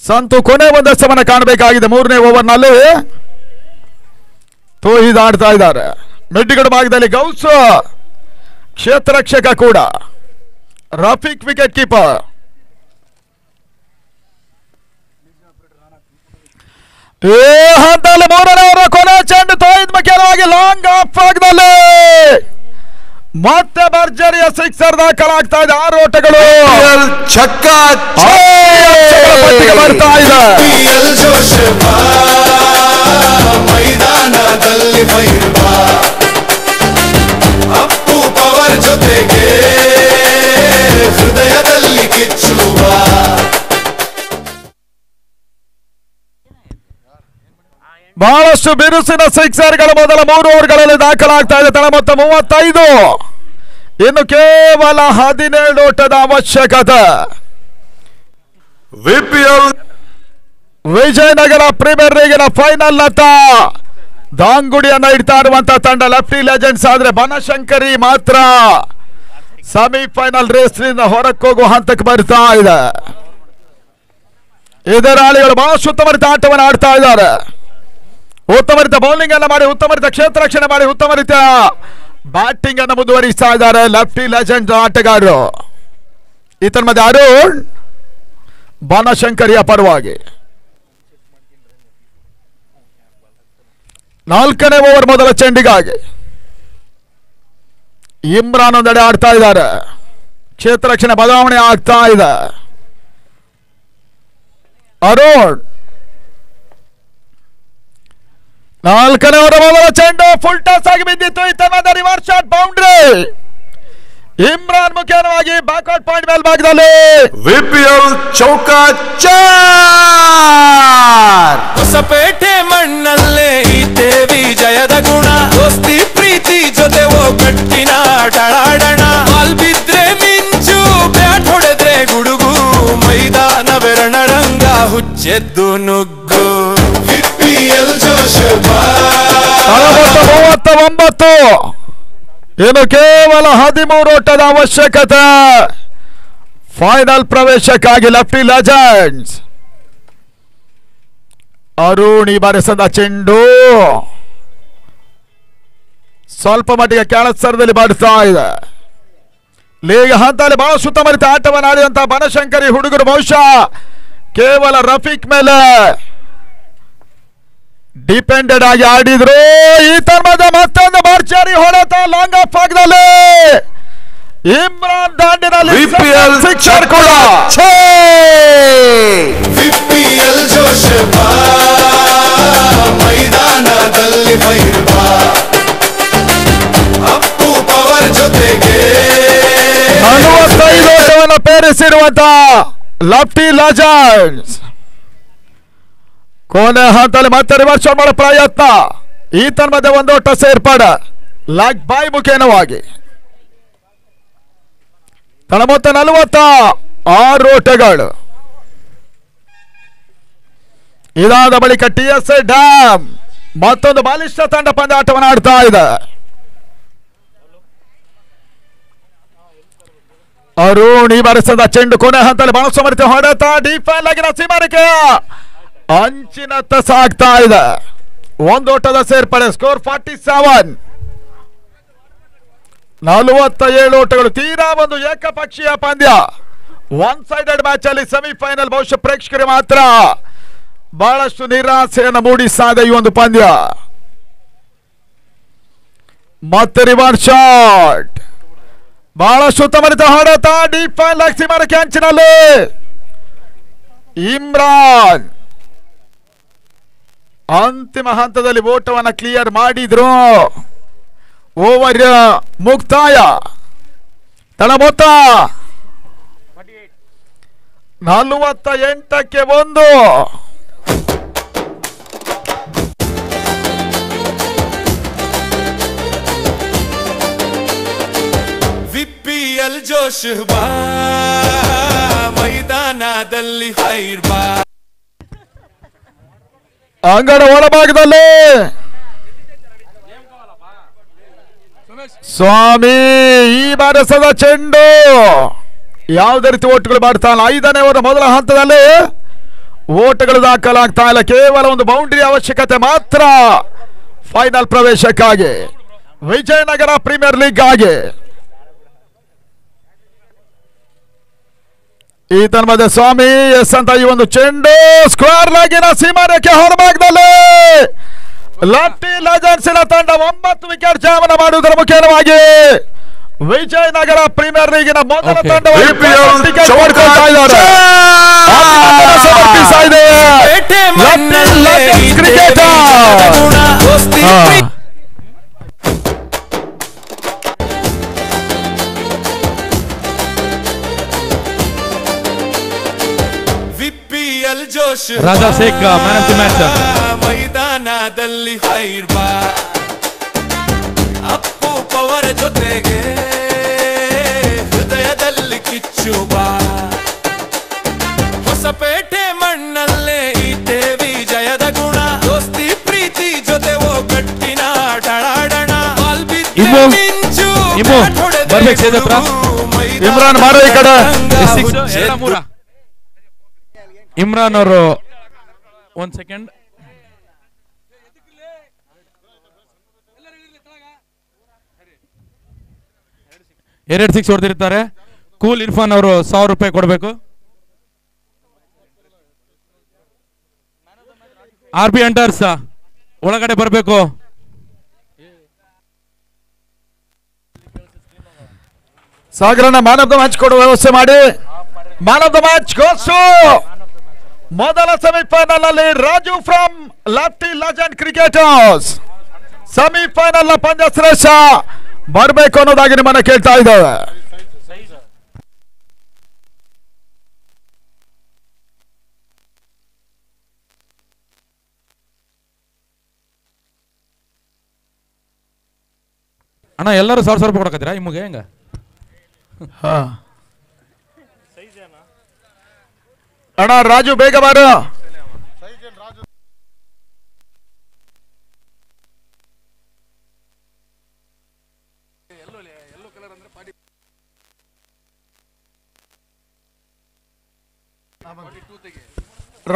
ಸಂತು ಕೊನೆ ಒಂದಷ್ಟವನ್ನು ಕಾಣಬೇಕಾಗಿದೆ. 3ನೇ ಓವರ್ನಲ್ಲಿ ತೋಹಿದ್ ಆಡ್ತಾ ಇದ್ದಾರೆ. ಮಿಡ್ಡಿಗಡ ಭಾಗದಲ್ಲಿ ಗೌಸ್ ಕ್ಷೇತ್ರ ರಕ್ಷಕ ಕೂಡ. Rafiq wicket keeper. ಈ ಹಂತದಲ್ಲಿ 3ನೇ ಓವರ್ ಕೊನೆ ಚೆಂಡು ತೋಹಿದ್ ಮುಖ್ಯವಾಗಿ ಲಾಂಗ್ ಆಫ್ ಭಾಗದಲ್ಲಿ ಮತ್ತೆ ಭರ್ಜರಿಯ ಸಿಕ್ಸರ್ ದಾಖಲಾಗ್ತಾ ಇದೆ. 6 ಓಟಗಳು ಚಕ್ಕಾ ಬರ್ತಾ ಇದೆ. ವಿಪಿಎಲ್ ಜೋಶ್ ಮೈದಾನದಲ್ಲಿ ಭೈರವ ಅಪ್ಪು ಪವರ್ ಜೊತೆಗೆ ಹೃದಯದಲ್ಲಿ ಕಿಚ್ಚುವ ಬಹಳಷ್ಟು ಬಿರುಸಿನ ಸಿಕ್ಸರ್ಗಳು ಮೊದಲ 3 ಓವರ್ಗಳಲ್ಲಿ ದಾಖಲಾಗ್ತಾ ಇದೆ. ತಳ ಮೊತ್ತ 35. ಇನ್ನು ಕೇವಲ 17 ಓಟದ ಅವಶ್ಯಕತೆ. ವಿಪಿಎಲ್ ವಿಜಯನಗರ ಪ್ರೀಮಿಯರ್ ಲೀಗಿನ ಫೈನಲ್ ನತ್ತ ದಾಂಗುಡಿಯನ್ನ ಇಡ್ತಾ ಇರುವಂತಹ ತಂಡ ಲೆಫ್ಟಿ ಲೆಜೆಂಡ್ಸ್. ಆದ್ರೆ ಬನಶಂಕರಿ ಮಾತ್ರ ಸೆಮಿಫೈನಲ್ ರೇಸ್ ನಿಂದ ಹೊರಕ್ಕೋಗುವ ಹಂತಕ್ಕೆ ಬರ್ತಾ ಇದೆ. ಎದುರಾಳಿಗಳು ಬಹಳ ಉತ್ತಮರಿತ ಆಟವನ್ನು ಆಡ್ತಾ ಇದ್ದಾರೆ. ಉತ್ತಮ ರೀತಿಯ ಬೌಲಿಂಗ್ ಅನ್ನು ಮಾಡಿ, ಉತ್ತಮ ರೀತಿಯ ಕ್ಷೇತ್ರ ರಕ್ಷಣೆ ಮಾಡಿ, ಉತ್ತಮ ರೀತಿಯ ಬ್ಯಾಟಿಂಗ್ ಅನ್ನು ಮುಂದುವರಿಸ್ತಾ ಇದ್ದಾರೆ ಲೆಫ್ಟಿ ಲೆಜೆಂಡ್ ಆಟಗಾರರು. ಈತನ ಮಧ್ಯೆ ಅರುಣ್ ಬನಶಂಕರಿಯ ಪರವಾಗಿ 4ನೇ ಓವರ್ ಮೊದಲ ಚೆಂಡಿಗಾಗಿ ಇಮ್ರಾನ್ ಒಂದೆಡೆ ಆಡ್ತಾ ಇದ್ದಾರೆ. ಕ್ಷೇತ್ರ ರಕ್ಷಣೆ ಬದಲಾವಣೆ ಆಗ್ತಾ ಇದೆ. ಅರುಣ್ 4ನೇ ಓವರ್ ಮೊದಲ ಚೆಂಡು ಫುಲ್ ಟಾಸ್ ಆಗಿ ಬಿದ್ದಿತ್ತು. ಇತನ ರಿವರ್ಸ್ ಶಾಟ್ ಬೌಂಡ್ರಿ. ಇಮ್ರಾನ್ ಮುಖ್ಯವಾಗಿ ಬ್ಯಾಕ್ಔಟ್ ಪಾಯಿಂಟ್ ಮೇಲ್ಭಾಗದಲ್ಲಿ ವಿಪಿಎಲ್ ಚೌಕಾ ಚಾರ್. ಹೊಸಪೇಟೆ ಮಣ್ಣಲ್ಲೇ ಇದ್ದೇ ವಿಜಯದ ಗುಣ. ದೋಸ್ತಿ ಪ್ರೀತಿ ಜೊತೆ ಕಟ್ಟಿನ ಆಟಾಡೋಣ. ಬಾಲ್ ಬಿದ್ರೆ ಮಿಂಚು, ಬ್ಯಾಟ್ ಹೊಡೆದ್ರೆ ಗುಡುಗು, ಮೈದಾನವೇ ರಣರಂಗ ಹುಚ್ಚೆದ್ದು ನುಗ್ಗು. ವಿಪಿಎಲ್ ಜೋಶ್ 39. ಇನ್ನು ಕೇವಲ 13 ಓಟದ ಅವಶ್ಯಕತೆ ಫೈನಲ್ ಪ್ರವೇಶಕ್ಕಾಗಿ ಲೆಫ್ಟಿ ಲೆಜೆಂಡ್ಸ್. ಅರುಣ್ ಈ ಬಾರಿ ಸಂದ ಚೆಂಡು ಸ್ವಲ್ಪ ಮಟ್ಟಿಗೆ ಕೆಳಸ್ತರದಲ್ಲಿ ಮಾಡ್ತಾ ಇದೆ. ಲೀಗ್ ಹಂತದಲ್ಲಿ ಬಹಳ ಸುತ್ತಮರಿತ ಆಟವನ್ನು ಆಡಿದಂತಹ ಬನಶಂಕರಿ ಹುಡುಗರು ಬಹುಶಃ ಕೇವಲ ರಫೀಕ್ ಮೇಲೆ ಡಿಪೆಂಡೆಡ್ ಆಗಿ ಆಡಿದ್ರು. ಈ ತರ್ಮದ ಮತ್ತೊಂದು ಭರ್ಜರಿ ಹೊಡೆತ ಲಾಂಗ್ ಆಫ್ ಭಾಗದಲ್ಲಿ ಇಮ್ರಾನ್ ದಾಂಡಿನಲ್ಲಿ ವಿಪಿಎಲ್ ಸಿಕ್ಸರ್ ಕೂಡ. ವಿಪಿಎಲ್ ಜೋಶ್ ಮೈದಾನದಲ್ಲಿ ಭೈರವ ಅಪ್ಪು ಪವರ್ ಜೊತೆಗೆ 45 ಓಟವನ್ನು ಪೇರಿಸಿರುವಂತಹ ಲೆಫ್ಟಿ ಲೆಜೆಂಡ್ಸ್ ಕೊನೆ ಹಂತದಲ್ಲಿ ಮತ್ತೆ ರಿವರ್ಸ್ ಶಾಟ್ ಮಾಡೋ ಪ್ರಯತ್ನ. ಈತನ ಮಧ್ಯೆ ಒಂದು ಓಟ ಸೇರ್ಪಡೆ ಲೆಗ್ ಬೈ ಮುಖೇನವಾಗಿ. ತನ್ನ ಮೊತ್ತ 46 ಓಟಗಳು. ಇದಾದ ಬಳಿಕ TSI ಡ್ಯಾಮ್ ಮತ್ತೊಂದು ಬಲಿಷ್ಠ ತಂಡ ಪಂದ್ಯಾಟವನ್ನು ಆಡ್ತಾ ಇದೆ. ಅರುಣ್ ಈ ಬಾರಿ ಸಂದ ಚೆಂಡು ಕೊನೆ ಹಂತದಲ್ಲಿ ಬಹಳ ಸಮರ್ಥ ಹೊಡೆತ. ಡಿಫೆಂಡ್ ಆಗಿನ ಸೀಮಾರಿಕೆಯ ಅಂಚಿನತ್ತ ಸಾಗ್ತಾ ಇದೆ. ಒಂದು ಓಟದ ಸೇರ್ಪಡೆ. ಸ್ಕೋರ್ 47. 47 ಓಟಗಳು. ತೀರಾ ಒಂದು ಏಕಪಕ್ಷೀಯ ಪಂದ್ಯ. ಒನ್ ಸೈಡೆಡ್ ಮ್ಯಾಚ್ ಅಲ್ಲಿ ಸೆಮಿಫೈನಲ್ ಬಹುಶಃ ಪ್ರೇಕ್ಷಕರಿಗೆ ಮಾತ್ರ ಬಹಳಷ್ಟು ನಿರಾಸೆಯನ್ನು ಮೂಡಿಸಾದ ಈ ಒಂದು ಪಂದ್ಯ. ಮತ್ತೆ ರಿವರ್ಸ್ ಶಾಟ್ ಬಹಳ ಸುತ್ತಮರಿತ ಹೊಡೆತ ಡೀಪ್ ಲೆಗ್ ಸೀಮರ ಕ್ಯಾಂಚಿನಲ್ಲಿ ಇಮ್ರಾನ್ ಅಂತಿಮ ಹಂತದಲ್ಲಿ ಓಟವನ್ನು ಕ್ಲಿಯರ್ ಮಾಡಿದ್ರು. ಓವರ್ ಮುಕ್ತಾಯ. ತಳ ಮೊತ್ತ 48-1. ವಿಪಿಎಲ್ ಜೋಶ್ ಬಾ ಮೈದಾನದಲ್ಲಿ ಫೈರ್ ಬಾ. ಅಂಗಡ ಒಳಭಾಗದಲ್ಲಿ ಸ್ವಾಮಿ ಈ ಬಾರಸದ ಚೆಂಡು ಯಾವುದೇ ರೀತಿ ಓಟುಗಳು ಮಾಡ್ತಾ ಇಲ್ಲ. 5ನೇ ಓವರ್ ಮೊದಲ ಹಂತದಲ್ಲಿ ಓಟಗಳು ದಾಖಲಾಗ್ತಾ ಇಲ್ಲ. ಕೇವಲ ಒಂದು ಬೌಂಡ್ರಿ ಅವಶ್ಯಕತೆ ಮಾತ್ರ ಫೈನಲ್ ಪ್ರವೇಶಕ್ಕಾಗಿ ವಿಜಯನಗರ ಪ್ರೀಮಿಯರ್ ಲೀಗ್ ಆಗಿ. ಈ ತನ್ಮಧ್ಯೆ ಸ್ವಾಮಿ ಎಸ್ ಅಂತ ಈ ಒಂದು ಚೆಂಡು ಸ್ಕ್ವೇರ್ ಲಾಗಿನ ಸೀಮಾರೇಖೆ ಹೊರಭಾಗದಲ್ಲಿ ಲಾಫ್ಟಿ ಲೆಜೆಂಡ್ಸಿನ ತಂಡ 9 ವಿಕೆಟ್ ಜಾವನ ಮಾಡುವುದರ ಮುಖ್ಯವಾಗಿ ವಿಜಯನಗರ ಪ್ರೀಮಿಯರ್ ಲೀಗಿನ ಮೊದಲ ತಂಡವಾಗಿ ಸಮರ್ಪಿಸ್ತಾ ಇದೆ. VPL Josh Raja Sheikh man of the match. ಮೈದಾನದಲ್ಲಿ ಫೈರ್ ಬಾ. ಅಪ್ಪು ಪವರ್ ಜೊತೆಗೆ ಹೃದಯದಲ್ಲಿ ಕಿಚ್ಚು ಬಾ. ಹೊಸಪೇಟೆ ಮಣ್ಣಲ್ಲೇ ಇದ್ದೇ ವಿಜಯದ ಗುಣ. ದೋಸ್ತಿ ಪ್ರೀತಿ ಜೊತೆ ಒಗ್ಗಟ್ಟಿನ ಡಳಾಡಣ. ಬರ್ಬೇಕು ಸ್ಟೇಜ್ ಹತ್ರ. ಇಮ್ರಾನ್ ಮಾರೋ ಈ ಕಡೆ. ಇಮ್ರಾನ್ ಅವರು 1 ಸೆಕೆಂಡ್. ಎರಡು 6 ಹೊಡೆದಿರ್ತಾರೆ. ಕೂಲ್ ಇರ್ಫಾನ್ ಅವರು 1000 ರೂಪಾಯಿ ಕೊಡಬೇಕು. RB ಹಂಟರ್ಸ್ ಒಳಗಡೆ ಬರಬೇಕು. ಸಾಗರನ ಮ್ಯಾನ್ ಆಫ್ ದ ಮ್ಯಾಚ್ ಕೊಡುವ ವ್ಯವಸ್ಥೆ ಮಾಡಿ. ಮ್ಯಾನ್ ಆಫ್ ದ ಮ್ಯಾಚ್ ಗೋಸು ಮೊದಲ ಸೆಮಿಫೈನಲ್ ಅಲ್ಲಿ Raju from lofty legend cricketers. Semifinal ನ ಪಂದ್ಯ ಶ್ರೇಷ್ಠ ಬರಬೇಕು ಅನ್ನೋದಾಗಿ ನಿಮ್ಮನ್ನ ಕೇಳ್ತಾ ಇದ್ದೇವೆ. ಅಣ್ಣ ಎಲ್ಲರೂ 1000 ರೂಪಾಯಿ ಕೊಡಕತ್ತೀರಾ ನಿಮಗೆ ಹೆಂಗ? ಅಣ್ಣ ರಾಜು ಬೇಗ ಬಾರು.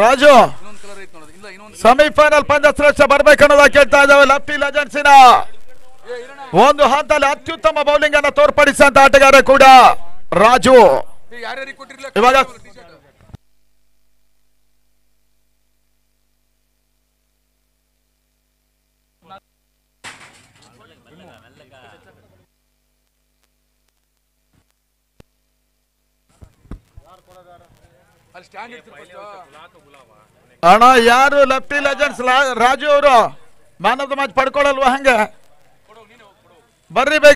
ರಾಜು ಸೆಮಿಫೈನಲ್ ಪಂದ್ಯ ಶ್ರೇಷ್ಠ ಬರ್ಬೇಕನ್ನೋದ ಕೇಳ್ತಾ ಇದ್ದಾವೆ. ಲಾಫ್ಟಿ ಲೆಜೆಂಡ್ಸಿನ ಒಂದು ಹಂತದಲ್ಲಿ ಅತ್ಯುತ್ತಮ ಬೌಲಿಂಗ್ ಅನ್ನು ತೋರ್ಪಡಿಸಿದಂತ ಆಟಗಾರ ಕೂಡ ರಾಜು. ಇವಾಗ ಅಣ್ಣ ಯಾರು ಲೆಫ್ಟಿ ಲೆಜೆಂಡ್ಸ್ ರಾಜು ಅವರು ಮ್ಯಾನ್ ಆಫ್ ದ ಮ್ಯಾಚ್ ಪಡ್ಕೊಳ್ಳಲ್ವಾ? ಹಂಗೆ ಬರ್ರಿ ಬೇಗ.